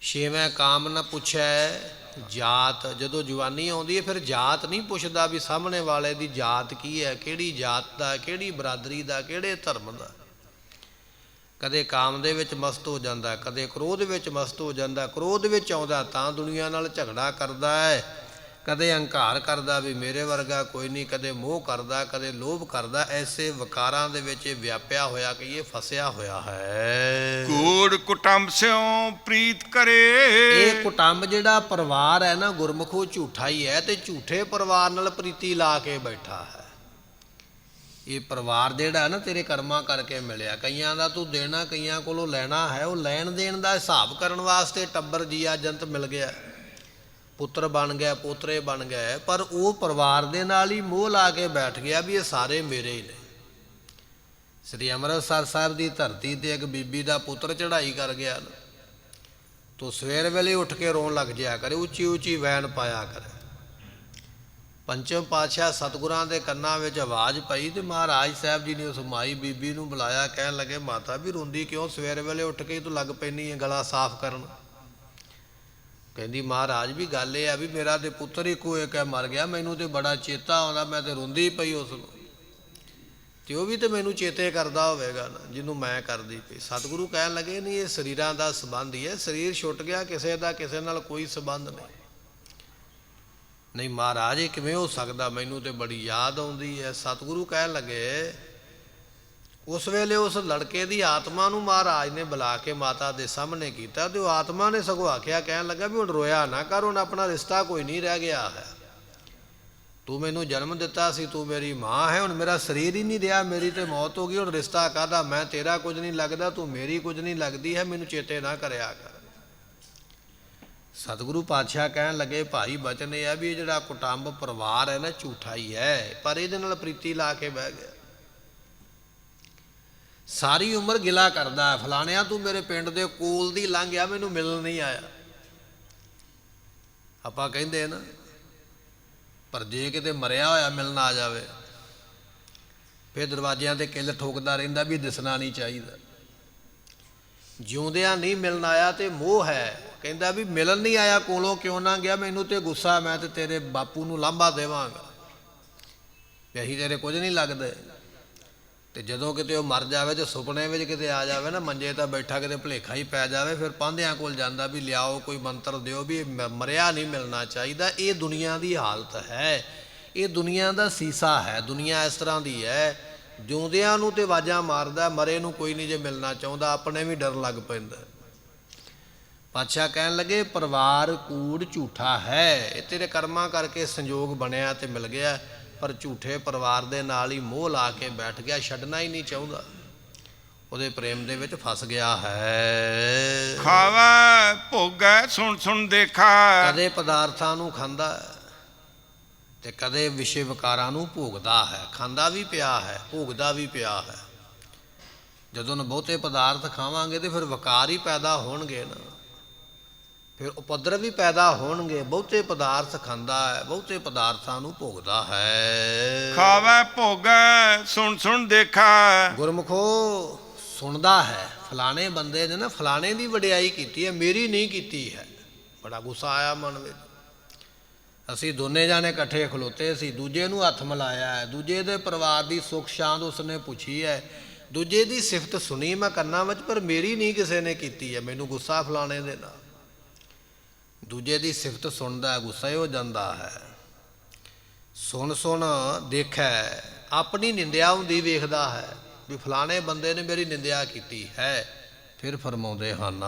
ਛੇਵੇਂ ਕਾਮ ਨਾ ਪੁੱਛੈ ਜਾਤ। ਜਦੋਂ ਜਵਾਨੀ ਆਉਂਦੀ ਹੈ ਫਿਰ ਜਾਤ ਨਹੀਂ ਪੁੱਛਦਾ ਵੀ ਸਾਹਮਣੇ ਵਾਲੇ ਦੀ ਜਾਤ ਕੀ ਹੈ, ਕਿਹੜੀ ਜਾਤ ਦਾ, ਕਿਹੜੀ ਬਰਾਦਰੀ ਦਾ, ਕਿਹੜੇ ਧਰਮ ਦਾ। ਕਦੇ ਕਾਮ ਦੇ ਵਿੱਚ ਮਸਤ ਹੋ ਜਾਂਦਾ, ਕਦੇ ਕ੍ਰੋਧ ਵਿੱਚ ਮਸਤ ਹੋ ਜਾਂਦਾ। ਕ੍ਰੋਧ ਵਿੱਚ ਆਉਂਦਾ ਤਾਂ ਦੁਨੀਆ ਨਾਲ ਝਗੜਾ ਕਰਦਾ ਹੈ, ਕਦੇ ਹੰਕਾਰ ਕਰਦਾ ਵੀ ਮੇਰੇ ਵਰਗਾ ਕੋਈ ਨਹੀਂ, ਕਦੇ ਮੋਹ ਕਰਦਾ, ਕਦੇ ਲੋਭ ਕਰਦਾ। ਐਸੇ ਵਿਕਾਰਾਂ ਦੇ ਵਿੱਚ ਇਹ ਵਿਆਪਿਆ ਹੋਇਆ ਕਿ ਇਹ ਫਸਿਆ ਹੋਇਆ ਹੈ। ਕੂੜ ਕੁਟੰਬ ਸਿਉ ਪ੍ਰੀਤ ਕਰੇ, ਇਹ ਕੁਟੰਬ ਜਿਹੜਾ ਪਰਿਵਾਰ ਹੈ ਨਾ ਗੁਰਮੁਖੋ ਝੂਠਾ ਹੀ ਹੈ, ਤੇ ਝੂਠੇ ਪਰਿਵਾਰ ਨਾਲ ਪ੍ਰੀਤੀ ਲਾ ਕੇ ਬੈਠਾ ਹੈ। ਇਹ ਪਰਿਵਾਰ ਜਿਹੜਾ ਨਾ ਤੇਰੇ ਕਰਮਾਂ ਕਰਕੇ ਮਿਲਿਆ। ਕਈਆਂ ਦਾ ਤੂੰ ਦੇਣਾ, ਕਈਆਂ ਕੋਲੋਂ ਲੈਣਾ ਹੈ। ਉਹ ਲੈਣ ਦੇਣ ਦਾ ਹਿਸਾਬ ਕਰਨ ਵਾਸਤੇ ਟੱਬਰ ਜੀਆ ਜੰਤ ਮਿਲ ਗਿਆ, ਪੁੱਤਰ ਬਣ ਗਿਆ, ਪੋਤਰੇ ਬਣ ਗਏ, ਪਰ ਉਹ ਪਰਿਵਾਰ ਦੇ ਨਾਲ ਹੀ ਮੋਹ ਲਾ ਕੇ ਬੈਠ ਗਿਆ ਵੀ ਇਹ ਸਾਰੇ ਮੇਰੇ ਹੀ ਨੇ। ਸ੍ਰੀ ਅੰਮ੍ਰਿਤਸਰ ਸਾਹਿਬ ਦੀ ਧਰਤੀ ਤੇ ਇੱਕ ਬੀਬੀ ਦਾ ਪੁੱਤਰ ਚੜ੍ਹਾਈ ਕਰ ਗਿਆ ਨਾ, ਤੂੰ ਸਵੇਰ ਵੇਲੇ ਉੱਠ ਕੇ ਰੋਣ ਲੱਗ ਜਾਇਆ ਕਰੇ, ਉੱਚੀ ਉੱਚੀ ਵੈਣ ਪਾਇਆ ਕਰੇ। ਪੰਚਮ ਪਾਤਸ਼ਾਹ ਸਤਿਗੁਰਾਂ ਦੇ ਕੰਨਾਂ ਵਿੱਚ ਆਵਾਜ਼ ਪਈ ਤੇ ਮਹਾਰਾਜ ਸਾਹਿਬ ਜੀ ਨੇ ਉਸ ਮਾਈ ਬੀਬੀ ਨੂੰ ਬੁਲਾਇਆ। ਕਹਿਣ ਲੱਗੇ ਮਾਤਾ ਵੀ ਰੋਂਦੀ ਕਿਉਂ? ਸਵੇਰ ਵੇਲੇ ਉੱਠ ਕੇ ਤੂੰ ਲੱਗ ਪੈਂਦੀ ਹੈ ਗਲਾ ਸਾਫ਼ ਕਰਨ। ਕਹਿੰਦੀ ਮਹਾਰਾਜ ਵੀ ਗੱਲ ਇਹ ਆ ਵੀ ਮੇਰਾ ਤੇ ਪੁੱਤਰ ਇੱਕੋ ਇੱਕ ਹੈ, ਮਰ ਗਿਆ, ਮੈਨੂੰ ਤੇ ਬੜਾ ਚੇਤਾ ਆਉਂਦਾ, ਮੈਂ ਤੇ ਰੋਂਦੀ ਪਈ ਉਸ ਨੂੰ, ਤੇ ਉਹ ਵੀ ਤੇ ਮੈਨੂੰ ਚੇਤੇ ਕਰਦਾ ਹੋਵੇਗਾ ਨਾ ਜਿਹਨੂੰ ਮੈਂ ਕਰਦੀ ਪਈ। ਸਤਿਗੁਰੂ ਕਹਿਣ ਲੱਗੇ ਨਹੀਂ, ਇਹ ਸਰੀਰਾਂ ਦਾ ਸੰਬੰਧ ਹੀ ਹੈ। ਸਰੀਰ ਛੁੱਟ ਗਿਆ, ਕਿਸੇ ਦਾ ਕਿਸੇ ਨਾਲ ਕੋਈ ਸੰਬੰਧ ਨਹੀਂ। ਨਹੀਂ ਮਹਾਰਾਜ ਇਹ ਕਿਵੇਂ ਹੋ ਸਕਦਾ, ਮੈਨੂੰ ਤੇ ਬੜੀ ਯਾਦ ਆਉਂਦੀ ਹੈ। ਸਤਿਗੁਰੂ ਕਹਿਣ ਲੱਗੇ ਉਸ ਵੇਲੇ ਉਸ ਲੜਕੇ ਦੀ ਆਤਮਾ ਨੂੰ ਮਹਾਰਾਜ ਨੇ ਬੁਲਾ ਕੇ ਮਾਤਾ ਦੇ ਸਾਹਮਣੇ ਕੀਤਾ, ਤੇ ਉਹ ਆਤਮਾ ਨੇ ਸਗੋਂ ਆਖਿਆ, ਕਹਿਣ ਲੱਗਾ ਵੀ ਹੁਣ ਰੋਇਆ ਨਾ ਕਰ, ਹੁਣ ਆਪਣਾ ਰਿਸ਼ਤਾ ਕੋਈ ਨਹੀਂ ਰਹਿ ਗਿਆ ਹੈ। ਤੂੰ ਮੈਨੂੰ ਜਨਮ ਦਿੱਤਾ ਸੀ, ਤੂੰ ਮੇਰੀ ਮਾਂ ਹੈ, ਹੁਣ ਮੇਰਾ ਸਰੀਰ ਹੀ ਨਹੀਂ ਰਿਹਾ, ਮੇਰੀ ਤੇ ਮੌਤ ਹੋ ਗਈ, ਹੁਣ ਰਿਸ਼ਤਾ ਕਾਹਦਾ? ਮੈਂ ਤੇਰਾ ਕੁਝ ਨਹੀਂ ਲੱਗਦਾ, ਤੂੰ ਮੇਰੀ ਕੁਝ ਨਹੀਂ ਲੱਗਦੀ ਹੈ, ਮੈਨੂੰ ਚੇਤੇ ਨਾ ਕਰਿਆ ਕਰ। ਸਤਿਗੁਰੂ ਪਾਤਸ਼ਾਹ ਕਹਿਣ ਲੱਗੇ ਭਾਈ ਬਚਨ ਇਹ ਆ ਵੀ ਇਹ ਜਿਹੜਾ ਕੁਟੰਬ ਪਰਿਵਾਰ ਹੈ ਨਾ ਝੂਠਾ ਹੀ ਹੈ, ਪਰ ਇਹਦੇ ਨਾਲ ਪ੍ਰੀਤੀ ਲਾ ਕੇ ਬਹਿ ਗਿਆ। ਸਾਰੀ ਉਮਰ ਗਿਲਾ ਕਰਦਾ, ਫਲਾਣਿਆ ਤੂੰ ਮੇਰੇ ਪਿੰਡ ਦੇ ਕੋਲ ਦੀ ਲੰਘ ਗਿਆ, ਮੈਨੂੰ ਮਿਲਣ ਨਹੀਂ ਆਇਆ। ਆਪਾਂ ਕਹਿੰਦੇ ਨਾ, ਪਰ ਜੇ ਕਿਤੇ ਮਰਿਆ ਹੋਇਆ ਮਿਲਣ ਆ ਜਾਵੇ ਫਿਰ ਦਰਵਾਜ਼ਿਆਂ ਤੇ ਕਿੱਲ ਠੋਕਦਾ ਰਹਿੰਦਾ ਵੀ ਦਿਸਣਾ ਨਹੀਂ ਚਾਹੀਦਾ। ਜਿਉਂਦਿਆਂ ਨਹੀਂ ਮਿਲਣ ਆਇਆ ਤੇ ਮੋਹ ਹੈ, ਕਹਿੰਦਾ ਵੀ ਮਿਲਣ ਨਹੀਂ ਆਇਆ, ਕੋਲੋਂ ਕਿਉਂ ਨਾ ਗਿਆ, ਮੈਨੂੰ ਤੇ ਗੁੱਸਾ, ਮੈਂ ਤੇ ਤੇਰੇ ਬਾਪੂ ਨੂੰ ਲਾਂਭਾ ਦੇਵਾਂਗਾ ਵੀ ਅਸੀਂ ਤੇਰੇ ਕੁਝ ਨਹੀਂ ਲੱਗਦੇ। ਤੇ ਜਦੋਂ ਕਿਤੇ ਉਹ ਮਰ ਜਾਵੇ ਤੇ ਸੁਪਨੇ ਵਿੱਚ ਕਿਤੇ ਆ ਜਾਵੇ ਨਾ, ਮੰਜੇ ਤਾਂ ਬੈਠਾ ਕਿਤੇ ਭੁਲੇਖਾ ਹੀ ਪੈ ਜਾਵੇ, ਫਿਰ ਪਾਂਧਿਆਂ ਕੋਲ ਜਾਂਦਾ ਵੀ ਲਿਆਓ ਕੋਈ ਮੰਤਰ ਦਿਓ ਵੀ ਮਰਿਆ ਨਹੀਂ ਮਿਲਣਾ ਚਾਹੀਦਾ। ਇਹ ਦੁਨੀਆ ਦੀ ਹਾਲਤ ਹੈ, ਇਹ ਦੁਨੀਆ ਦਾ ਸੀਸਾ ਹੈ। ਦੁਨੀਆ ਇਸ ਤਰ੍ਹਾਂ ਦੀ ਹੈ, ਜਿਉਂਦਿਆਂ ਨੂੰ ਤੇ ਆਵਾਜ਼ਾਂ ਮਾਰਦਾ, ਮਰੇ ਨੂੰ ਕੋਈ ਨਹੀਂ ਜੇ ਮਿਲਣਾ ਚਾਹੁੰਦਾ, ਆਪਣੇ ਵੀ ਡਰ ਲੱਗ ਪੈਂਦਾ। ਪਾਤਸ਼ਾਹ ਕਹਿਣ ਲੱਗੇ ਪਰਿਵਾਰ ਕੂੜ ਝੂਠਾ ਹੈ, ਇਹ ਤੇਰੇ ਕਰਮਾਂ ਕਰਕੇ ਸੰਜੋਗ ਬਣਿਆ ਤੇ ਮਿਲ ਗਿਆ, ਪਰ ਝੂਠੇ ਪਰਿਵਾਰ ਦੇ ਨਾਲ ਹੀ ਮੋਹ ਲਾ ਕੇ ਬੈਠ ਗਿਆ, ਛੱਡਣਾ ਹੀ ਨਹੀਂ ਚਾਹੁੰਦਾ, ਉਹਦੇ ਪ੍ਰੇਮ ਦੇ ਵਿੱਚ ਫਸ ਗਿਆ ਹੈ। ਖਾਵਾ ਭੋਗੈ ਸੁਣ ਸੁਣ ਦੇਖਾ, ਕਦੇ ਪਦਾਰਥਾਂ ਨੂੰ ਖਾਂਦਾ ਤੇ ਕਦੇ ਵਿਸ਼ੇ ਵਿਕਾਰਾਂ ਨੂੰ ਭੋਗਦਾ ਹੈ। ਖਾਂਦਾ ਵੀ ਪਿਆ ਹੈ, ਭੋਗਦਾ ਵੀ ਪਿਆ ਹੈ। ਜਦੋਂ ਬਹੁਤੇ ਪਦਾਰਥ ਖਾਵਾਂਗੇ ਤੇ ਫਿਰ ਵਿਕਾਰ ਹੀ ਪੈਦਾ ਹੋਣਗੇ ਨਾ, ਫਿਰ ਉਪਦਰਵ ਵੀ ਪੈਦਾ ਹੋਣਗੇ। ਬਹੁਤੇ ਪਦਾਰਥ ਖਾਂਦਾ ਹੈ, ਬਹੁਤੇ ਪਦਾਰਥਾਂ ਨੂੰ ਭੋਗਦਾ ਹੈ। ਖਾਵੇ ਭੋਗੈ ਸੁਣ ਸੁਣ ਦੇਖਾ, ਗੁਰਮੁਖੋ ਸੁਣਦਾ ਹੈ, ਫਲਾਣੇ ਬੰਦੇ ਨੇ ਨਾ ਫਲਾਣੇ ਦੀ ਵਡਿਆਈ ਕੀਤੀ ਹੈ, ਮੇਰੀ ਨਹੀਂ ਕੀਤੀ ਹੈ। ਬੜਾ ਗੁੱਸਾ ਆਇਆ ਮਨ ਵਿੱਚ। ਅਸੀਂ ਦੋਨੇ ਜਾਣੇ ਇਕੱਠੇ ਖਲੋਤੇ ਸੀ, ਦੂਜੇ ਨੂੰ ਹੱਥ ਮਿਲਾਇਆ ਹੈ, ਦੂਜੇ ਦੇ ਪਰਿਵਾਰ ਦੀ ਸੁੱਖ ਸ਼ਾਂਤ ਉਸਨੇ ਪੁੱਛੀ ਹੈ, ਦੂਜੇ ਦੀ ਸਿਫਤ ਸੁਣੀ ਮੈਂ ਕੰਨਾਂ ਵਿੱਚ, ਪਰ ਮੇਰੀ ਨਹੀਂ ਕਿਸੇ ਨੇ ਕੀਤੀ ਹੈ, ਮੈਨੂੰ ਗੁੱਸਾ ਫਲਾਣੇ ਦੇ ਨਾਲ। ਦੂਜੇ ਦੀ ਸਿਫਤ ਸੁਣਦਾ ਗੁੱਸਾ ਹੀ ਹੋ ਜਾਂਦਾ ਹੈ। ਸੁਣ ਸੁਣ ਦੇਖੈ, ਆਪਣੀ ਨਿੰਦਿਆ ਹੁੰਦੀ ਵੇਖਦਾ ਹੈ ਵੀ ਫਲਾਣੇ ਬੰਦੇ ਨੇ ਮੇਰੀ ਨਿੰਦਿਆ ਕੀਤੀ ਹੈ। ਫਿਰ ਫਰਮਾਉਂਦੇ ਹਨ,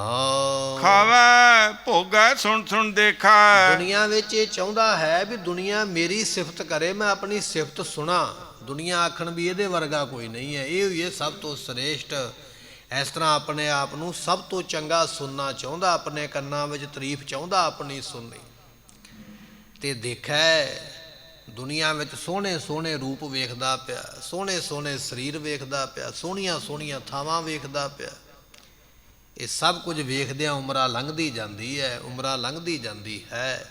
ਖਾਵੈ ਭੋਗੈ ਸੁਣ ਸੁਣ ਦੇਖੈ। ਦੁਨੀਆ ਵਿੱਚ ਇਹ ਚਾਹੁੰਦਾ ਹੈ ਵੀ ਦੁਨੀਆ ਮੇਰੀ ਸਿਫਤ ਕਰੇ, ਮੈਂ ਆਪਣੀ ਸਿਫਤ ਸੁਣਾ। ਦੁਨੀਆ ਆਖਣ ਵੀ ਇਹਦੇ ਵਰਗਾ ਕੋਈ ਨਹੀਂ ਹੈ, ਇਹ ਹੋਈ ਹੈ ਸਭ ਤੋਂ ਸ੍ਰੇਸ਼ਟ। ਇਸ ਤਰ੍ਹਾਂ ਆਪਣੇ ਆਪ ਨੂੰ ਸਭ ਤੋਂ ਚੰਗਾ ਸੁਣਨਾ ਚਾਹੁੰਦਾ, ਆਪਣੇ ਕੰਨਾਂ ਵਿੱਚ ਤਾਰੀਫ ਚਾਹੁੰਦਾ ਆਪਣੀ ਸੁਣਨੀ। ਤੇ ਦੇਖੈ ਦੁਨੀਆ ਵਿੱਚ ਸੋਹਣੇ ਸੋਹਣੇ ਰੂਪ ਵੇਖਦਾ ਪਿਆ, ਸੋਹਣੇ ਸੋਹਣੇ ਸਰੀਰ ਵੇਖਦਾ ਪਿਆ, ਸੋਹਣੀਆਂ ਸੋਹਣੀਆਂ ਥਾਵਾਂ ਵੇਖਦਾ ਪਿਆ। ਇਹ ਸਭ ਕੁਝ ਵੇਖਦਿਆਂ ਉਮਰਾਂ ਲੰਘਦੀ ਜਾਂਦੀ ਹੈ, ਉਮਰਾਂ ਲੰਘਦੀ ਜਾਂਦੀ ਹੈ।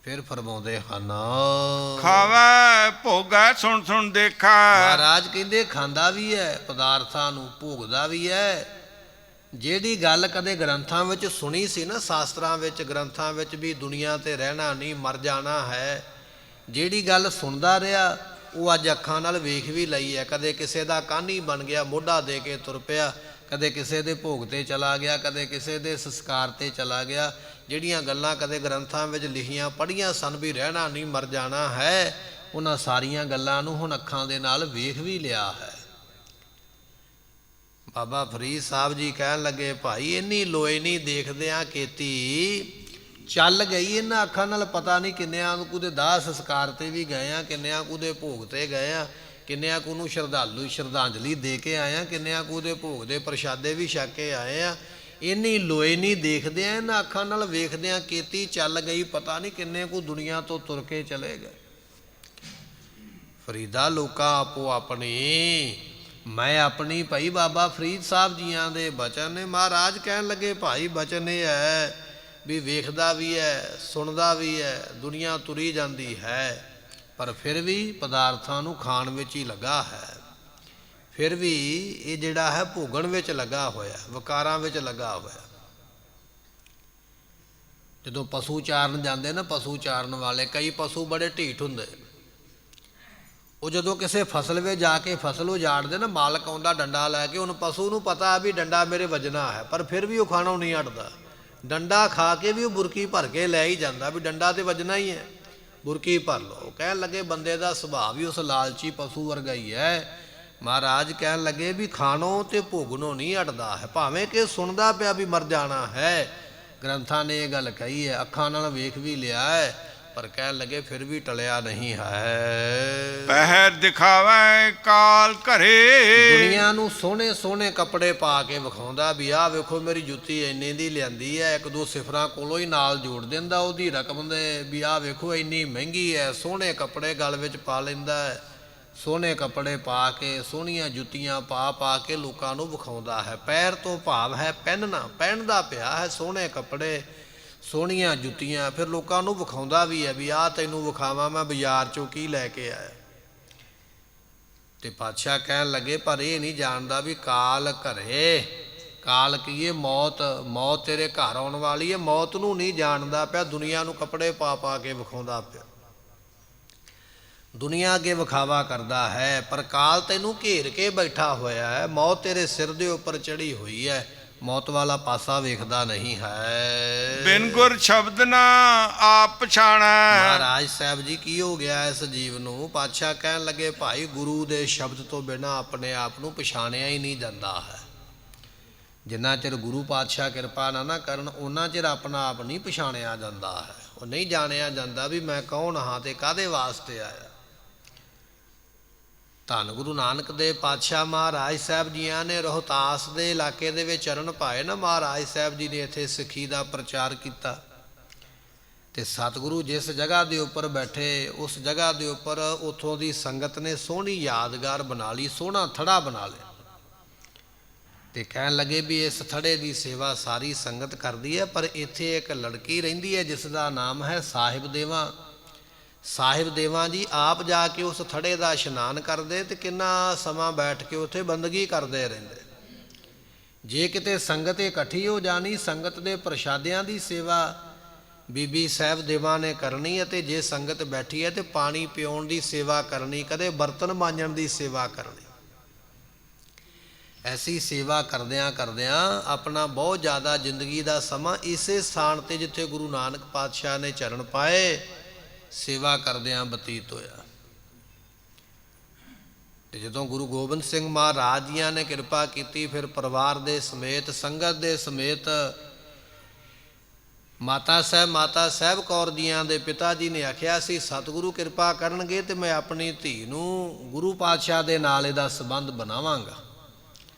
ਫਿਰ ਫਰਮਾਉਂਦੇ ਹਨ, ਖਾਵੈ ਭੋਗੈ ਸੁਣ ਸੁਣ ਦੇਖੈ। ਮਹਾਰਾਜ ਕਹਿੰਦੇ ਖਾਂਦਾ ਵੀ ਹੈ ਪਦਾਰਥਾਂ ਨੂੰ, ਭੋਗਦਾ ਵੀ ਹੈ। ਜਿਹੜੀ ਗੱਲ ਕਦੇ ਗ੍ਰੰਥਾਂ ਵਿੱਚ ਸੁਣੀ ਸੀ ਨਾ, ਸ਼ਾਸਤਰਾਂ ਵਿੱਚ ਗ੍ਰੰਥਾਂ ਵਿੱਚ ਵੀ ਦੁਨੀਆ ਤੇ ਰਹਿਣਾ ਨਹੀਂ, ਮਰ ਜਾਣਾ ਹੈ, ਜਿਹੜੀ ਗੱਲ ਸੁਣਦਾ ਰਿਹਾ ਉਹ ਅੱਜ ਅੱਖਾਂ ਨਾਲ ਵੇਖ ਵੀ ਲਈ ਹੈ। ਕਦੇ ਕਿਸੇ ਦਾ ਕਾਹਨੀ ਬਣ ਗਿਆ, ਮੋਢਾ ਦੇ ਕੇ ਤੁਰ ਪਿਆ, ਕਦੇ ਕਿਸੇ ਦੇ ਭੋਗ ਤੇ ਚਲਾ ਗਿਆ, ਕਦੇ ਕਿਸੇ ਦੇ ਸੰਸਕਾਰ ਤੇ ਚਲਾ ਗਿਆ। ਜਿਹੜੀਆਂ ਗੱਲਾਂ ਕਦੇ ਗ੍ਰੰਥਾਂ ਵਿੱਚ ਲਿਖੀਆਂ ਪੜ੍ਹੀਆਂ ਸਨ ਵੀ ਰਹਿਣਾ ਨਹੀਂ, ਮਰ ਜਾਣਾ ਹੈ, ਉਹਨਾਂ ਸਾਰੀਆਂ ਗੱਲਾਂ ਨੂੰ ਹੁਣ ਅੱਖਾਂ ਦੇ ਨਾਲ ਵੇਖ ਵੀ ਲਿਆ ਹੈ। ਬਾਬਾ ਫਰੀਦ ਸਾਹਿਬ ਜੀ ਕਹਿਣ ਲੱਗੇ, ਭਾਈ ਇੰਨੀ ਲੋਏ ਨਹੀਂ ਦੇਖਦਿਆਂ ਕੀਤੀ ਚੱਲ ਗਈ। ਇਹਨਾਂ ਅੱਖਾਂ ਨਾਲ ਪਤਾ ਨਹੀਂ ਕਿੰਨਿਆਂ ਨੂੰ ਕੁਦੇ ਦਾਹ ਸੰਸਕਾਰ ਤੇ ਵੀ ਗਏ ਆ, ਕਿੰਨਿਆਂ ਕੁਦੇ ਭੋਗ ਤੇ ਗਏ ਆ, ਕਿੰਨਿਆਂ ਕੁ ਨੂੰ ਸ਼ਰਧਾਂਜਲੀ ਦੇ ਕੇ ਆਏ ਆ, ਕਿੰਨਿਆਂ ਕੁ ਦੇ ਭੋਗ ਦੇ ਪ੍ਰਸ਼ਾਦੇ ਵੀ ਛਕ ਕੇ ਆਏ ਆ। ਇੰਨੀ ਲੋਏ ਨਹੀਂ ਦੇਖਦੇ ਆ, ਇਹਨਾਂ ਅੱਖਾਂ ਨਾਲ ਵੇਖਦਿਆਂ ਕੀਤੀ ਚੱਲ ਗਈ, ਪਤਾ ਨਹੀਂ ਕਿੰਨੇ ਕੁ ਦੁਨੀਆ ਤੋਂ ਤੁਰ ਕੇ ਚਲੇ ਗਏ। ਫਰੀਦਾ ਲੋਕਾਂ ਆਪੋ ਆਪਣੀ, ਮੈਂ ਆਪਣੀ। ਭਾਈ ਬਾਬਾ ਫਰੀਦ ਸਾਹਿਬ ਜੀਆਂ ਦੇ ਬਚਨ ਨੇ। ਮਹਾਰਾਜ ਕਹਿਣ ਲੱਗੇ, ਭਾਈ ਬਚਨ ਇਹ ਹੈ ਵੀ ਵੇਖਦਾ ਵੀ ਹੈ, ਸੁਣਦਾ ਵੀ ਹੈ, ਦੁਨੀਆ ਤੁਰੀ ਜਾਂਦੀ ਹੈ, ਪਰ ਫਿਰ ਵੀ ਪਦਾਰਥਾਂ ਨੂੰ ਖਾਣ ਵਿੱਚ ਹੀ ਲੱਗਾ ਹੈ। ਫਿਰ ਵੀ ਇਹ ਜਿਹੜਾ ਹੈ ਭੋਗਣ ਵਿੱਚ ਲੱਗਾ ਹੋਇਆ, ਵਿਕਾਰਾਂ ਵਿੱਚ ਲੱਗਾ ਹੋਇਆ। ਜਦੋਂ ਪਸ਼ੂ ਚਾਰਨ ਜਾਂਦੇ ਨਾ, ਪਸ਼ੂ ਚਾਰਨ ਵਾਲੇ, ਕਈ ਪਸ਼ੂ ਬੜੇ ਢੀਠ ਹੁੰਦੇ, ਉਹ ਜਦੋਂ ਕਿਸੇ ਫਸਲ ਵਿੱਚ ਜਾ ਕੇ ਫਸਲ ਉਜਾੜਦੇ ਨਾ, ਮਾਲਕ ਆਉਂਦਾ ਡੰਡਾ ਲੈ ਕੇ, ਉਹਨੂੰ ਪਸ਼ੂ ਨੂੰ ਪਤਾ ਵੀ ਡੰਡਾ ਮੇਰੇ ਵੱਜਣਾ ਹੈ, ਪਰ ਫਿਰ ਵੀ ਉਹ ਖਾਣੋਂ ਨਹੀਂ ਹਟਦਾ। ਡੰਡਾ ਖਾ ਕੇ ਵੀ ਉਹ ਬੁਰਕੀ ਭਰ ਕੇ ਲੈ ਹੀ ਜਾਂਦਾ ਵੀ ਡੰਡਾ ਤੇ ਵੱਜਣਾ ਹੀ ਹੈ, ਬੁਰਕੀ ਭਰ ਲਓ। ਕਹਿਣ ਲੱਗੇ ਬੰਦੇ ਦਾ ਸੁਭਾਅ ਵੀ ਉਸ ਲਾਲਚੀ ਪਸ਼ੂ ਵਰਗਾ ਹੀ ਹੈ। ਮਹਾਰਾਜ ਕਹਿਣ ਲੱਗੇ ਵੀ ਖਾਣੋਂ ਤੇ ਭੋਗਣੋਂ ਨਹੀਂ ਹਟਦਾ ਹੈ, ਭਾਵੇਂ ਕਿ ਸੁਣਦਾ ਪਿਆ ਵੀ ਮਰ ਜਾਣਾ ਹੈ। ਗ੍ਰੰਥਾਂ ਨੇ ਇਹ ਗੱਲ ਕਹੀ ਹੈ, ਅੱਖਾਂ ਨਾਲ ਵੇਖ ਵੀ ਲਿਆ ਹੈ, ਪਰ ਕਹਿਣ ਲੱਗੇ ਫਿਰ ਵੀ ਟਲਿਆ ਨਹੀਂ ਹੈ। ਪਹਿਰ ਦਿਖਾਵੈ ਕਾਲ ਘਰੇ। ਦੁਨੀਆ ਨੂੰ ਸੋਹਣੇ ਸੋਹਣੇ ਕੱਪੜੇ ਪਾ ਕੇ ਵਿਖਾਉਂਦਾ ਵੀ ਆਹ ਵੇਖੋ ਮੇਰੀ ਜੁੱਤੀ ਇੰਨੇ ਦੀ ਲਿਆਂਦੀ ਹੈ, ਇੱਕ ਦੋ ਸਿਫਰਾਂ ਕੋਲੋਂ ਹੀ ਨਾਲ ਜੋੜ ਦਿੰਦਾ ਉਹਦੀ ਰਕਮ ਦੇ ਵੀ ਆਹ ਵੇਖੋ ਇੰਨੀ ਮਹਿੰਗੀ ਹੈ। ਸੋਹਣੇ ਕੱਪੜੇ ਗਲ ਵਿੱਚ ਪਾ ਲੈਂਦਾ ਹੈ, ਸੋਹਣੇ ਕੱਪੜੇ ਪਾ ਕੇ, ਸੋਹਣੀਆਂ ਜੁੱਤੀਆਂ ਪਾ ਕੇ ਲੋਕਾਂ ਨੂੰ ਵਿਖਾਉਂਦਾ ਹੈ। ਪੈਰ ਤੋਂ ਭਾਵ ਹੈ ਪਹਿਨਣਾ, ਪਹਿਨਦਾ ਪਿਆ ਹੈ ਸੋਹਣੇ ਕੱਪੜੇ, ਸੋਹਣੀਆਂ ਜੁੱਤੀਆਂ, ਫਿਰ ਲੋਕਾਂ ਨੂੰ ਵਿਖਾਉਂਦਾ ਵੀ ਹੈ ਵੀ ਆਹ ਤੈਨੂੰ ਵਿਖਾਵਾਂ ਮੈਂ ਬਾਜ਼ਾਰ ਚੋਂ ਕੀ ਲੈ ਕੇ ਆਇਆ। ਤੇ ਪਾਤਸ਼ਾਹ ਕਹਿਣ ਲੱਗੇ, ਪਰ ਇਹ ਨਹੀਂ ਜਾਣਦਾ ਵੀ ਕਾਲ ਘਰੇ। ਕਾਲ ਕੀਏ ਮੌਤ, ਮੌਤ ਤੇਰੇ ਘਰ ਆਉਣ ਵਾਲੀ ਹੈ, ਮੌਤ ਨੂੰ ਨਹੀਂ ਜਾਣਦਾ ਪਿਆ। ਦੁਨੀਆ ਨੂੰ ਕੱਪੜੇ ਪਾ ਕੇ ਵਿਖਾਉਂਦਾ ਪਿਆ, ਦੁਨੀਆ ਅੱਗੇ ਵਿਖਾਵਾ ਕਰਦਾ ਹੈ, ਪਰ ਕਾਲ ਤੈਨੂੰ ਘੇਰ ਕੇ ਬੈਠਾ ਹੋਇਆ ਹੈ। ਮੌਤ ਤੇਰੇ ਸਿਰ ਦੇ ਉੱਪਰ ਚੜੀ ਹੋਈ ਹੈ, ਮੌਤ ਵਾਲਾ ਪਾਸਾ ਵੇਖਦਾ ਨਹੀਂ ਹੈ। ਬਿਨ ਗੁਰ ਸ਼ਬਦ ਨਾ ਆਪ ਪਛਾਣੈ। ਮਹਾਰਾਜ ਸਾਹਿਬ ਜੀ ਕੀ ਹੋ ਗਿਆ ਇਸ ਜੀਵ ਨੂੰ? ਪਾਤਸ਼ਾਹ ਕਹਿਣ ਲੱਗੇ, ਭਾਈ ਗੁਰੂ ਦੇ ਸ਼ਬਦ ਤੋਂ ਬਿਨਾਂ ਆਪਣੇ ਆਪ ਨੂੰ ਪਛਾਣਿਆ ਹੀ ਨਹੀਂ ਜਾਂਦਾ ਹੈ। ਜਿੰਨਾ ਚਿਰ ਗੁਰੂ ਪਾਤਸ਼ਾਹ ਕਿਰਪਾ ਨਾ ਕਰਨ, ਉਹਨਾਂ ਚਿਰ ਆਪਣਾ ਆਪ ਨਹੀਂ ਪਛਾਣਿਆ ਜਾਂਦਾ ਹੈ। ਉਹ ਨਹੀਂ ਜਾਣਿਆ ਜਾਂਦਾ ਵੀ ਮੈਂ ਕੌਣ ਹਾਂ ਤੇ ਕਾਹਦੇ ਵਾਸਤੇ ਆਇਆ। ਧੰਨ ਗੁਰੂ ਨਾਨਕ ਦੇਵ ਪਾਤਸ਼ਾਹ ਮਹਾਰਾਜ ਸਾਹਿਬ ਜੀਆਂ ਨੇ ਰੋਹਤਾਸ ਦੇ ਇਲਾਕੇ ਦੇ ਵਿੱਚ ਚਰਨ ਪਾਏ ਨਾ। ਮਹਾਰਾਜ ਸਾਹਿਬ ਜੀ ਨੇ ਇੱਥੇ ਸਿੱਖੀ ਦਾ ਪ੍ਰਚਾਰ ਕੀਤਾ ਤੇ ਸਤਿਗੁਰੂ ਜਿਸ ਜਗ੍ਹਾ ਦੇ ਉੱਪਰ ਬੈਠੇ, ਉਸ ਜਗ੍ਹਾ ਦੇ ਉੱਪਰ ਉੱਥੋਂ ਦੀ ਸੰਗਤ ਨੇ ਸੋਹਣੀ ਯਾਦਗਾਰ ਬਣਾ ਲਈ, ਸੋਹਣਾ ਥੜਾ ਬਣਾ ਲਿਆ ਤੇ ਕਹਿਣ ਲੱਗੇ ਵੀ ਇਸ ਥੜੇ ਦੀ ਸੇਵਾ ਸਾਰੀ ਸੰਗਤ ਕਰਦੀ ਹੈ, ਪਰ ਇੱਥੇ ਇੱਕ ਲੜਕੀ ਰਹਿੰਦੀ ਹੈ ਜਿਸ ਦਾ ਨਾਮ ਹੈ ਸਾਹਿਬ ਦੇਵਾ। ਸਾਹਿਬ ਦੇਵਾਂ ਜੀ ਆਪ ਜਾ ਕੇ ਉਸ ਥੜੇ ਦਾ ਇਸ਼ਨਾਨ ਕਰਦੇ ਤੇ ਕਿੰਨਾ ਸਮਾਂ ਬੈਠ ਕੇ ਉੱਥੇ ਬੰਦਗੀ ਕਰਦੇ ਰਹਿੰਦੇ। ਜੇ ਕਿਤੇ ਸੰਗਤ ਇਕੱਠੀ ਹੋ ਜਾਣੀ, ਸੰਗਤ ਦੇ ਪ੍ਰਸ਼ਾਦਿਆਂ ਦੀ ਸੇਵਾ ਬੀਬੀ ਸਾਹਿਬ ਦੇਵਾਂ ਨੇ ਕਰਨੀ, ਅਤੇ ਜੇ ਸੰਗਤ ਬੈਠੀ ਹੈ ਤੇ ਪਾਣੀ ਪਿਉਣ ਦੀ ਸੇਵਾ ਕਰਨੀ, ਕਦੇ ਬਰਤਨ ਮਾਂਜਣ ਦੀ ਸੇਵਾ ਕਰਨੀ। ਐਸੀ ਸੇਵਾ ਕਰਦਿਆਂ ਕਰਦਿਆਂ ਆਪਣਾ ਬਹੁਤ ਜ਼ਿਆਦਾ ਜ਼ਿੰਦਗੀ ਦਾ ਸਮਾਂ ਇਸੇ ਸਥਾਨ ਤੇ ਜਿੱਥੇ ਗੁਰੂ ਨਾਨਕ ਪਾਤਸ਼ਾਹ ਨੇ ਚਰਨ ਪਾਏ ਸੇਵਾ ਕਰਦਿਆਂ ਬਤੀਤ ਹੋਇਆ। ਤੇ ਜਦੋਂ ਗੁਰੂ ਗੋਬਿੰਦ ਸਿੰਘ ਮਹਾਰਾਜ ਜੀਆਂ ਨੇ ਕਿਰਪਾ ਕੀਤੀ, ਫਿਰ ਪਰਿਵਾਰ ਦੇ ਸਮੇਤ, ਸੰਗਤ ਦੇ ਸਮੇਤ ਮਾਤਾ ਸਾਹਿਬ ਕੌਰ ਜੀਆਂ ਦੇ ਪਿਤਾ ਜੀ ਨੇ ਆਖਿਆ ਸੀ ਸਤਿਗੁਰੂ ਕਿਰਪਾ ਕਰਨਗੇ ਤੇ ਮੈਂ ਆਪਣੀ ਧੀ ਨੂੰ ਗੁਰੂ ਪਾਤਸ਼ਾਹ ਦੇ ਨਾਲ ਇਹਦਾ ਸੰਬੰਧ ਬਣਾਵਾਂਗਾ।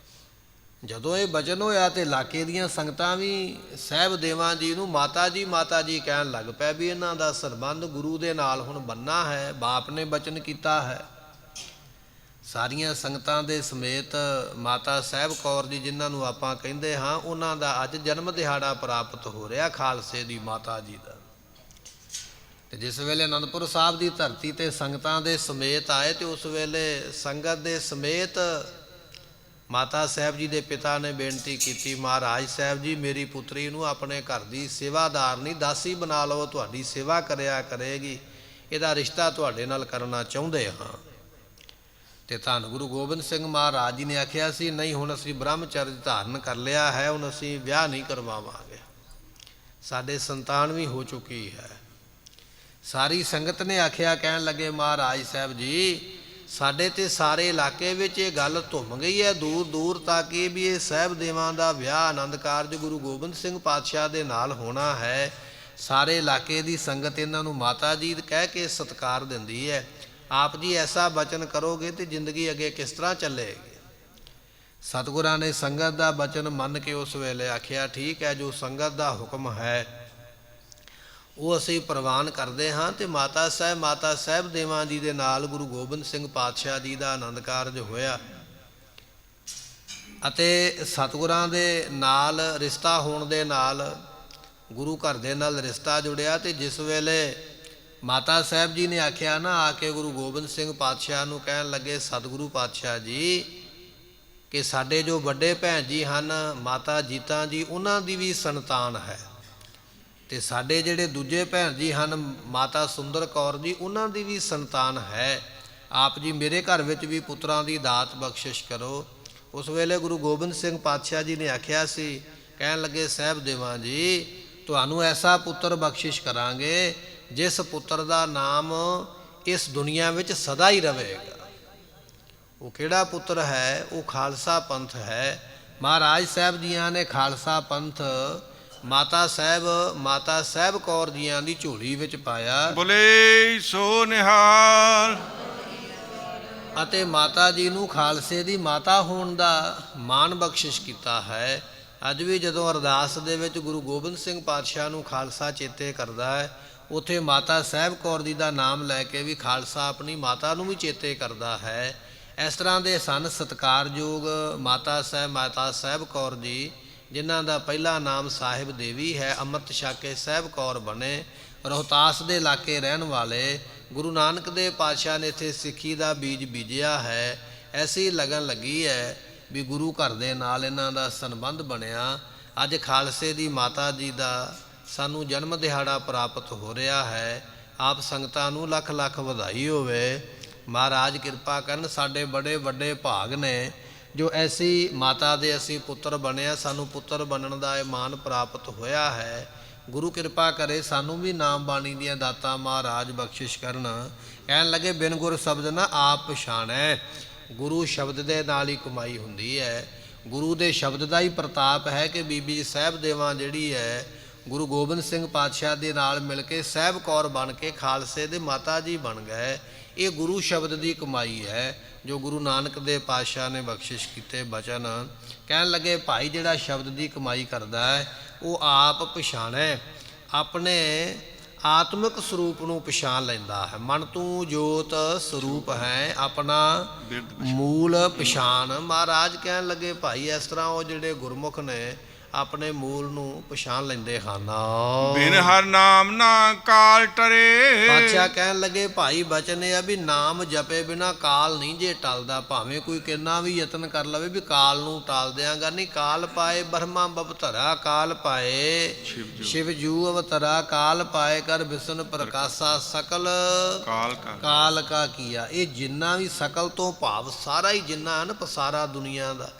ਜਦੋਂ ਇਹ ਬਚਨ ਹੋਇਆ ਤੇ ਇਲਾਕੇ ਦੀਆਂ ਸੰਗਤਾਂ ਵੀ ਸਾਹਿਬ ਦੇਵਾਂ ਜੀ ਨੂੰ ਮਾਤਾ ਜੀ ਕਹਿਣ ਲੱਗ ਪਏ ਵੀ ਇਹਨਾਂ ਦਾ ਸੰਬੰਧ ਗੁਰੂ ਦੇ ਨਾਲ ਹੁਣ ਬੰਨ੍ਹਣਾ ਹੈ, ਬਾਪ ਨੇ ਬਚਨ ਕੀਤਾ ਹੈ। ਸਾਰੀਆਂ ਸੰਗਤਾਂ ਦੇ ਸਮੇਤ ਮਾਤਾ ਸਾਹਿਬ ਕੌਰ ਜੀ ਜਿਨ੍ਹਾਂ ਨੂੰ ਆਪਾਂ ਕਹਿੰਦੇ ਹਾਂ, ਉਹਨਾਂ ਦਾ ਅੱਜ ਜਨਮ ਦਿਹਾੜਾ ਪ੍ਰਾਪਤ ਹੋ ਰਿਹਾ ਖਾਲਸੇ ਦੀ ਮਾਤਾ ਜੀ ਦਾ। ਤੇ ਜਿਸ ਵੇਲੇ ਅਨੰਦਪੁਰ ਸਾਹਿਬ ਦੀ ਧਰਤੀ ਤੇ ਸੰਗਤਾਂ ਦੇ ਸਮੇਤ ਆਏ ਤੇ ਉਸ ਵੇਲੇ ਸੰਗਤ ਦੇ ਸਮੇਤ ਮਾਤਾ ਸਾਹਿਬ ਜੀ ਦੇ ਪਿਤਾ ਨੇ ਬੇਨਤੀ ਕੀਤੀ, ਮਹਾਰਾਜ ਸਾਹਿਬ ਜੀ ਮੇਰੀ ਪੁੱਤਰੀ ਨੂੰ ਆਪਣੇ ਘਰ ਦੀ ਸੇਵਾਦਾਰ ਨਹੀਂ ਦਾਸੀ ਬਣਾ ਲਓ, ਤੁਹਾਡੀ ਸੇਵਾ ਕਰਿਆ ਕਰੇਗੀ, ਇਹਦਾ ਰਿਸ਼ਤਾ ਤੁਹਾਡੇ ਨਾਲ ਕਰਨਾ ਚਾਹੁੰਦੇ ਹਾਂ। ਤੇ ਧੰਨ ਗੁਰੂ ਗੋਬਿੰਦ ਸਿੰਘ ਮਹਾਰਾਜ ਜੀ ਨੇ ਆਖਿਆ ਸੀ ਨਹੀਂ, ਹੁਣ ਅਸੀਂ ਬ੍ਰਹਮਚਰਜ ਧਾਰਨ ਕਰ ਲਿਆ ਹੈ, ਹੁਣ ਅਸੀਂ ਵਿਆਹ ਨਹੀਂ ਕਰਵਾਵਾਂਗੇ, ਸਾਡੇ ਸੰਤਾਨ ਵੀ ਹੋ ਚੁੱਕੀ ਹੈ। ਸਾਰੀ ਸੰਗਤ ਨੇ ਆਖਿਆ, ਕਹਿਣ ਲੱਗੇ ਮਹਾਰਾਜ ਸਾਹਿਬ ਜੀ ਸਾਡੇ ਤੇ ਸਾਰੇ ਇਲਾਕੇ ਵਿੱਚ ਇਹ ਗੱਲ ਧੁੰਮ ਗਈ ਹੈ ਦੂਰ ਦੂਰ ਤੱਕ ਵੀ ਇਹ ਸਾਹਿਬ ਦੇਵਾਂ ਦਾ ਵਿਆਹ ਆਨੰਦ ਕਾਰਜ ਗੁਰੂ ਗੋਬਿੰਦ ਸਿੰਘ ਪਾਤਸ਼ਾਹ ਦੇ ਨਾਲ ਹੋਣਾ ਹੈ। ਸਾਰੇ ਇਲਾਕੇ ਦੀ ਸੰਗਤ ਇਹਨਾਂ ਨੂੰ ਮਾਤਾ ਜੀ ਕਹਿ ਕੇ ਸਤਿਕਾਰ ਦਿੰਦੀ ਹੈ। ਆਪ ਜੀ ਐਸਾ ਬਚਨ ਕਰੋਗੇ ਤੇ ਜ਼ਿੰਦਗੀ ਅੱਗੇ ਕਿਸ ਤਰ੍ਹਾਂ ਚੱਲੇਗੀ। ਸਤਿਗੁਰਾਂ ਨੇ ਸੰਗਤ ਦਾ ਬਚਨ ਮੰਨ ਕੇ ਉਸ ਵੇਲੇ ਆਖਿਆ ਠੀਕ ਹੈ, ਜੋ ਸੰਗਤ ਦਾ ਹੁਕਮ ਹੈ ਉਹ ਅਸੀਂ ਪ੍ਰਵਾਨ ਕਰਦੇ ਹਾਂ। ਤੇ ਮਾਤਾ ਸਾਹਿਬ ਦੇਵਾਂ ਜੀ ਦੇ ਨਾਲ ਗੁਰੂ ਗੋਬਿੰਦ ਸਿੰਘ ਪਾਤਸ਼ਾਹ ਜੀ ਦਾ ਆਨੰਦ ਕਾਰਜ ਹੋਇਆ ਅਤੇ ਸਤਿਗੁਰਾਂ ਦੇ ਨਾਲ ਰਿਸ਼ਤਾ ਹੋਣ ਦੇ ਨਾਲ ਗੁਰੂ ਘਰ ਦੇ ਨਾਲ ਰਿਸ਼ਤਾ ਜੁੜਿਆ। ਤੇ ਜਿਸ ਵੇਲੇ ਮਾਤਾ ਸਾਹਿਬ ਜੀ ਨੇ ਆਖਿਆ ਨਾ, ਆ ਕੇ ਗੁਰੂ ਗੋਬਿੰਦ ਸਿੰਘ ਪਾਤਸ਼ਾਹ ਨੂੰ ਕਹਿਣ ਲੱਗੇ ਸਤਿਗੁਰੂ ਪਾਤਸ਼ਾਹ ਜੀ ਕਿ ਸਾਡੇ ਜੋ ਵੱਡੇ ਭੈਣ ਜੀ ਹਨ ਮਾਤਾ ਜੀਤਾ ਜੀ, ਉਹਨਾਂ ਦੀ ਵੀ ਸੰਤਾਨ ਹੈ, ਤੇ ਸਾਡੇ ਜਿਹੜੇ ਦੂਜੇ ਭੈਣ ਜੀ ਹਨ ਮਾਤਾ ਸੁੰਦਰ ਕੌਰ ਜੀ, ਉਹਨਾਂ ਦੀ ਵੀ ਸੰਤਾਨ ਹੈ। ਆਪ ਜੀ ਮੇਰੇ ਘਰ ਵਿੱਚ ਵੀ ਪੁੱਤਰਾਂ ਦੀ ਦਾਤ ਬਖਸ਼ਿਸ਼ ਕਰੋ। ਉਸ ਵੇਲੇ ਗੁਰੂ ਗੋਬਿੰਦ ਸਿੰਘ ਪਾਤਸ਼ਾਹ ਜੀ ਨੇ ਆਖਿਆ ਸੀ, ਕਹਿਣ ਲੱਗੇ ਸਾਹਿਬ ਦੇਵਾਂ ਜੀ ਤੁਹਾਨੂੰ ਐਸਾ ਪੁੱਤਰ ਬਖਸ਼ਿਸ਼ ਕਰਾਂਗੇ ਜਿਸ ਪੁੱਤਰ ਦਾ ਨਾਮ ਇਸ ਦੁਨੀਆ ਵਿੱਚ ਸਦਾ ਹੀ ਰਹੇਗਾ। ਉਹ ਕਿਹੜਾ ਪੁੱਤਰ ਹੈ? ਉਹ ਖਾਲਸਾ ਪੰਥ ਹੈ। ਮਹਾਰਾਜ ਸਾਹਿਬ ਜੀਆਂ ਨੇ ਖਾਲਸਾ ਪੰਥ ਮਾਤਾ ਸਾਹਿਬ ਕੌਰ ਜੀਆਂ ਦੀ ਝੋਲੀ ਵਿੱਚ ਪਾਇਆ। ਬੋਲੇ ਸੋ ਨਿਹਾਲ। ਅਤੇ ਮਾਤਾ ਜੀ ਨੂੰ ਖਾਲਸੇ ਦੀ ਮਾਤਾ ਹੋਣ ਦਾ ਮਾਣ ਬਖਸ਼ਿਸ਼ ਕੀਤਾ ਹੈ। ਅੱਜ ਵੀ ਜਦੋਂ ਅਰਦਾਸ ਦੇ ਵਿੱਚ ਗੁਰੂ ਗੋਬਿੰਦ ਸਿੰਘ ਪਾਤਸ਼ਾਹ ਨੂੰ ਖਾਲਸਾ ਚੇਤੇ ਕਰਦਾ ਹੈ, ਉੱਥੇ ਮਾਤਾ ਸਾਹਿਬ ਕੌਰ ਜੀ ਦਾ ਨਾਮ ਲੈ ਕੇ ਵੀ ਖਾਲਸਾ ਆਪਣੀ ਮਾਤਾ ਨੂੰ ਵੀ ਚੇਤੇ ਕਰਦਾ ਹੈ। ਇਸ ਤਰ੍ਹਾਂ ਦੇ ਸਨ ਸਤਿਕਾਰਯੋਗ ਮਾਤਾ ਸਾਹਿਬ ਕੌਰ ਜੀ, ਜਿਨ੍ਹਾਂ ਦਾ ਪਹਿਲਾ ਨਾਮ ਸਾਹਿਬ ਦੇਵੀ ਹੈ, ਅੰਮ੍ਰਿਤ ਛਕ ਕੇ ਸਾਹਿਬ ਕੌਰ ਬਣੇ। ਰੋਹਤਾਸ ਦੇ ਇਲਾਕੇ ਰਹਿਣ ਵਾਲੇ ਗੁਰੂ ਨਾਨਕ ਦੇਵ ਪਾਤਸ਼ਾਹ ਨੇ ਇੱਥੇ ਸਿੱਖੀ ਦਾ ਬੀਜ ਬੀਜਿਆ ਹੈ। ਐਸੀ ਲਗਨ ਲੱਗੀ ਹੈ ਵੀ ਗੁਰੂ ਘਰ ਦੇ ਨਾਲ ਇਹਨਾਂ ਦਾ ਸੰਬੰਧ ਬਣਿਆ। ਅੱਜ ਖਾਲਸੇ ਦੀ ਮਾਤਾ ਜੀ ਦਾ ਸਾਨੂੰ ਜਨਮ ਦਿਹਾੜਾ ਪ੍ਰਾਪਤ ਹੋ ਰਿਹਾ ਹੈ। ਆਪ ਸੰਗਤਾਂ ਨੂੰ ਲੱਖ ਲੱਖ ਵਧਾਈ ਹੋਵੇ। ਮਹਾਰਾਜ ਕਿਰਪਾ ਕਰਨ, ਸਾਡੇ ਬੜੇ ਵੱਡੇ ਭਾਗ ਨੇ ਜੋ ਐਸੀ ਮਾਤਾ ਦੇ ਅਸੀਂ ਪੁੱਤਰ ਬਣਿਆ, ਸਾਨੂੰ ਪੁੱਤਰ ਬਣਨ ਦਾ ਇਹ ਮਾਣ ਪ੍ਰਾਪਤ ਹੋਇਆ ਹੈ। ਗੁਰੂ ਕਿਰਪਾ ਕਰੇ ਸਾਨੂੰ ਵੀ ਨਾਮ ਬਾਣੀ ਦੀਆਂ ਦਾਤਾਂ ਮਹਾਰਾਜ ਬਖਸ਼ਿਸ਼ ਕਰਨ। ਕਹਿਣ ਲੱਗੇ ਬਿਨ ਗੁਰ ਸ਼ਬਦ ਨਾ ਆਪ ਪਛਾਣੈ, ਗੁਰੂ ਸ਼ਬਦ ਦੇ ਨਾਲ ਹੀ ਕਮਾਈ ਹੁੰਦੀ ਹੈ। ਗੁਰੂ ਦੇ ਸ਼ਬਦ ਦਾ ਹੀ ਪ੍ਰਤਾਪ ਹੈ ਕਿ ਬੀਬੀ ਸਾਹਿਬ ਦੇਵਾਂ ਜਿਹੜੀ ਹੈ ਗੁਰੂ ਗੋਬਿੰਦ ਸਿੰਘ ਪਾਤਸ਼ਾਹ ਦੇ ਨਾਲ ਮਿਲ ਕੇ ਸਾਹਿਬ ਕੌਰ ਬਣ ਕੇ ਖਾਲਸੇ ਦੇ ਮਾਤਾ ਜੀ ਬਣ ਗਏ। ਇਹ ਗੁਰੂ ਸ਼ਬਦ ਦੀ ਕਮਾਈ ਹੈ ਜੋ ਗੁਰੂ ਨਾਨਕ ਦੇਵ ਪਾਤਸ਼ਾਹ ਨੇ ਬਖਸ਼ਿਸ਼ ਕੀਤੇ ਬਚਨ। ਕਹਿਣ ਲੱਗੇ ਭਾਈ ਜਿਹੜਾ ਸ਼ਬਦ ਦੀ ਕਮਾਈ ਕਰਦਾ ਹੈ ਉਹ ਆਪ ਪਛਾਣੈ, ਆਪਣੇ ਆਤਮਿਕ ਸਰੂਪ ਨੂੰ ਪਛਾਣ ਲੈਂਦਾ ਹੈ। ਮਨ ਤੂੰ ਜੋਤ ਸਰੂਪ ਹੈ, ਆਪਣਾ ਮੂਲ ਪਛਾਣ। ਮਹਾਰਾਜ ਕਹਿਣ ਲੱਗੇ ਭਾਈ ਇਸ ਤਰ੍ਹਾਂ ਉਹ ਜਿਹੜੇ ਗੁਰਮੁਖ ਨੇ ਆਪਣੇ ਮੂਲ ਨੂੰ ਪਛਾਣ ਲੈਂਦੇ ਹਨ। ਬਿਨ ਹਰ ਨਾਮ ਨਾ ਕਾਲ ਟਰੇ। ਪਾਤਸ਼ਾਹ ਕਹਿਣ ਲੱਗੇ ਭਾਈ ਬਚਨ ਇਹ ਆ ਵੀ ਨਾਮ ਜਪੇ ਬਿਨਾ ਕਾਲ ਨਹੀਂ ਜੇ ਟਲਦਾ। ਭਾਵੇਂ ਕੋਈ ਕਿੰਨਾ ਵੀ ਯਤਨ ਕਰ ਲਵੇ ਵੀ ਕਾਲ ਨੂੰ ਟਾਲ ਦਿਆਂਗਾ ਨਹੀਂ। ਕਾਲ ਪਾਏ ਬਰਮਾ ਬਵਤਰਾ, ਕਾਲ ਪਾਏ ਸ਼ਿਵ ਜੂ ਅਵਤਰਾ, ਕਾਲ ਪਾਏ ਕਰ ਵਿਸ਼ਨ ਪ੍ਰਕਾਸ਼ਾ, ਸਕਲ ਕਾਲ ਕਾ ਕੀਆ। ਇਹ ਜਿੰਨਾ ਵੀ ਸਕਲ ਤੋਂ ਭਾਵ ਸਾਰਾ ਹੀ ਜਿੰਨਾ ਹਨ ਪਸਾਰਾ ਦੁਨੀਆ ਦਾ,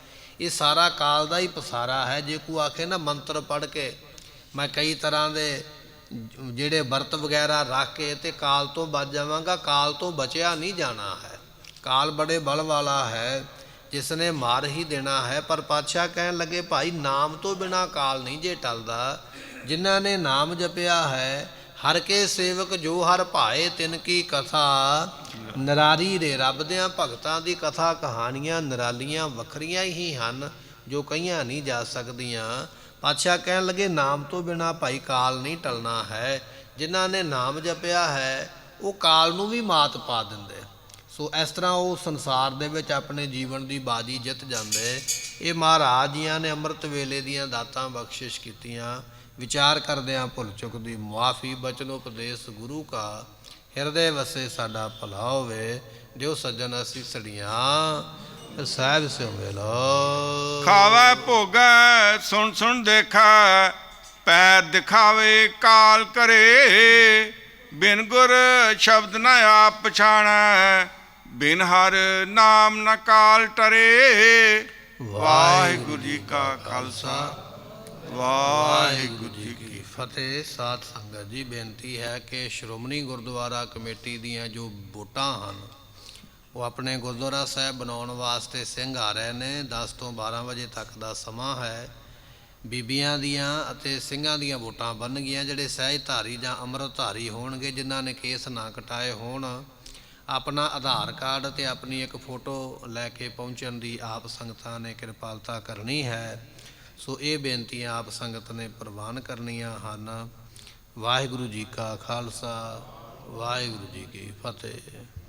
ਇਹ ਸਾਰਾ ਕਾਲ ਦਾ ਹੀ ਪਸਾਰਾ ਹੈ। ਜੇ ਕੋਈ ਆਖੇ ਨਾ ਮੰਤਰ ਪੜ੍ਹ ਕੇ ਮੈਂ ਕਈ ਤਰ੍ਹਾਂ ਦੇ ਜਿਹੜੇ ਵਰਤ ਵਗੈਰਾ ਰੱਖ ਕੇ ਤੇ ਕਾਲ ਤੋਂ ਬਚ ਜਾਵਾਂਗਾ, ਕਾਲ ਤੋਂ ਬਚਿਆ ਨਹੀਂ ਜਾਣਾ ਹੈ। ਕਾਲ ਬੜੇ ਬਲ ਵਾਲਾ ਹੈ, ਜਿਸ ਨੇ ਮਾਰ ਹੀ ਦੇਣਾ ਹੈ। ਪਰ ਪਾਤਸ਼ਾਹ ਕਹਿਣ ਲੱਗੇ ਭਾਈ ਨਾਮ ਤੋਂ ਬਿਨਾ ਕਾਲ ਨਹੀਂ ਜੇ ਟਲਦਾ। ਜਿਨ੍ਹਾਂ ਨੇ ਨਾਮ ਜਪਿਆ ਹੈ, ਹਰ ਕੇ ਸੇਵਕ ਜੋ ਹਰ ਭਾਏ ਤਿਨ ਕੀ ਕਥਾ ਨਿਰਾਰੀ ਰੇ। ਰੱਬ ਦਿਆਂ ਭਗਤਾਂ ਦੀ ਕਥਾ ਕਹਾਣੀਆਂ ਨਿਰਾਲੀਆਂ ਵੱਖਰੀਆਂ ਹੀ ਹਨ, ਜੋ ਕਹੀਆਂ ਨਹੀਂ ਜਾ ਸਕਦੀਆਂ। ਪਾਤਸ਼ਾਹ ਕਹਿਣ ਲੱਗੇ ਨਾਮ ਤੋਂ ਬਿਨਾ ਭਾਈ ਕਾਲ ਨਹੀਂ ਟਲਣਾ ਹੈ। ਜਿਨ੍ਹਾਂ ਨੇ ਨਾਮ ਜਪਿਆ ਹੈ ਉਹ ਕਾਲ ਨੂੰ ਵੀ ਮਾਤ ਪਾ ਦਿੰਦੇ। ਸੋ ਇਸ ਤਰ੍ਹਾਂ ਉਹ ਸੰਸਾਰ ਦੇ ਵਿੱਚ ਆਪਣੇ ਜੀਵਨ ਦੀ ਬਾਜੀ ਜਿੱਤ ਜਾਂਦੇ। ਇਹ ਮਹਾਰਾਜ ਜੀਆਂ ਨੇ ਅੰਮ੍ਰਿਤ ਵੇਲੇ ਦੀਆਂ ਦਾਤਾਂ ਬਖਸ਼ਿਸ਼ ਕੀਤੀਆਂ। ਵਿਚਾਰ ਕਰਦਿਆਂ ਭੁੱਲ ਚੁੱਕ ਦੀ ਮੁਆਫੀ, ਬਚਨ ਉਪਦੇਸ਼ ਗੁਰੂ ਕਾ ਹਿਰਦੇ ਵਸੇ ਸਾਡਾ ਭਲਾ ਹੋਵੇ। ਜੋ ਸੱਜਣ ਅਸੀਂ ਸੜੀਆਂ ਸਾਹਿਬ ਸਿਉ ਮਿਲੋ। ਖਾਵੇ ਭੋਗੈ ਸੁਣ ਸੁਣ ਦੇਖੈ, ਪੈਰ ਦਿਖਾਵੇ ਕਾਲ ਕਰੇ। ਬਿਨ ਗੁਰ ਸ਼ਬਦ ਨ ਆਪ ਪਛਾਣੈ, ਬਿਨ ਹਰ ਨਾਮ ਨ ਕਾਲ ਟਰੇ। ਵਾਹਿਗੁਰੂ ਜੀ ਕਾ ਖਾਲਸਾ, ਵਾਹਿਗੁਰੂ ਜੀ ਕੀ ਫਤਿਹ। ਸਾਧ ਸੰਗਤ ਜੀ, ਬੇਨਤੀ ਹੈ ਕਿ ਸ਼੍ਰੋਮਣੀ ਗੁਰਦੁਆਰਾ ਕਮੇਟੀ ਦੀਆਂ ਜੋ ਵੋਟਾਂ ਹਨ ਉਹ ਆਪਣੇ ਗੁਰਦੁਆਰਾ ਸਾਹਿਬ ਬਣਾਉਣ ਵਾਸਤੇ ਸਿੰਘ ਆ ਰਹੇ ਨੇ। 10 ਤੋਂ 12 ਵਜੇ ਤੱਕ ਦਾ ਸਮਾਂ ਹੈ। ਬੀਬੀਆਂ ਦੀਆਂ ਅਤੇ ਸਿੰਘਾਂ ਦੀਆਂ ਵੋਟਾਂ ਬਣਨਗੀਆਂ। ਜਿਹੜੇ ਸਹਿਜਧਾਰੀ ਜਾਂ ਅੰਮ੍ਰਿਤਧਾਰੀ ਹੋਣਗੇ, ਜਿਨ੍ਹਾਂ ਨੇ ਕੇਸ ਨਾ ਕਟਾਏ ਹੋਣ, ਆਪਣਾ ਆਧਾਰ ਕਾਰਡ ਅਤੇ ਆਪਣੀ ਇੱਕ ਫੋਟੋ ਲੈ ਕੇ ਪਹੁੰਚਣ ਦੀ ਆਪ ਸੰਗਤਾਂ ਨੇ ਕਿਰਪਾਲਤਾ ਕਰਨੀ ਹੈ। ਸੋ ਇਹ ਬੇਨਤੀਆਂ ਆਪ ਸੰਗਤ ਨੇ ਪ੍ਰਵਾਨ ਕਰਨੀਆਂ ਹਨ। ਵਾਹਿਗੁਰੂ ਜੀ ਕਾ ਖਾਲਸਾ, ਵਾਹਿਗੁਰੂ ਜੀ ਕੀ ਫਤਿਹ।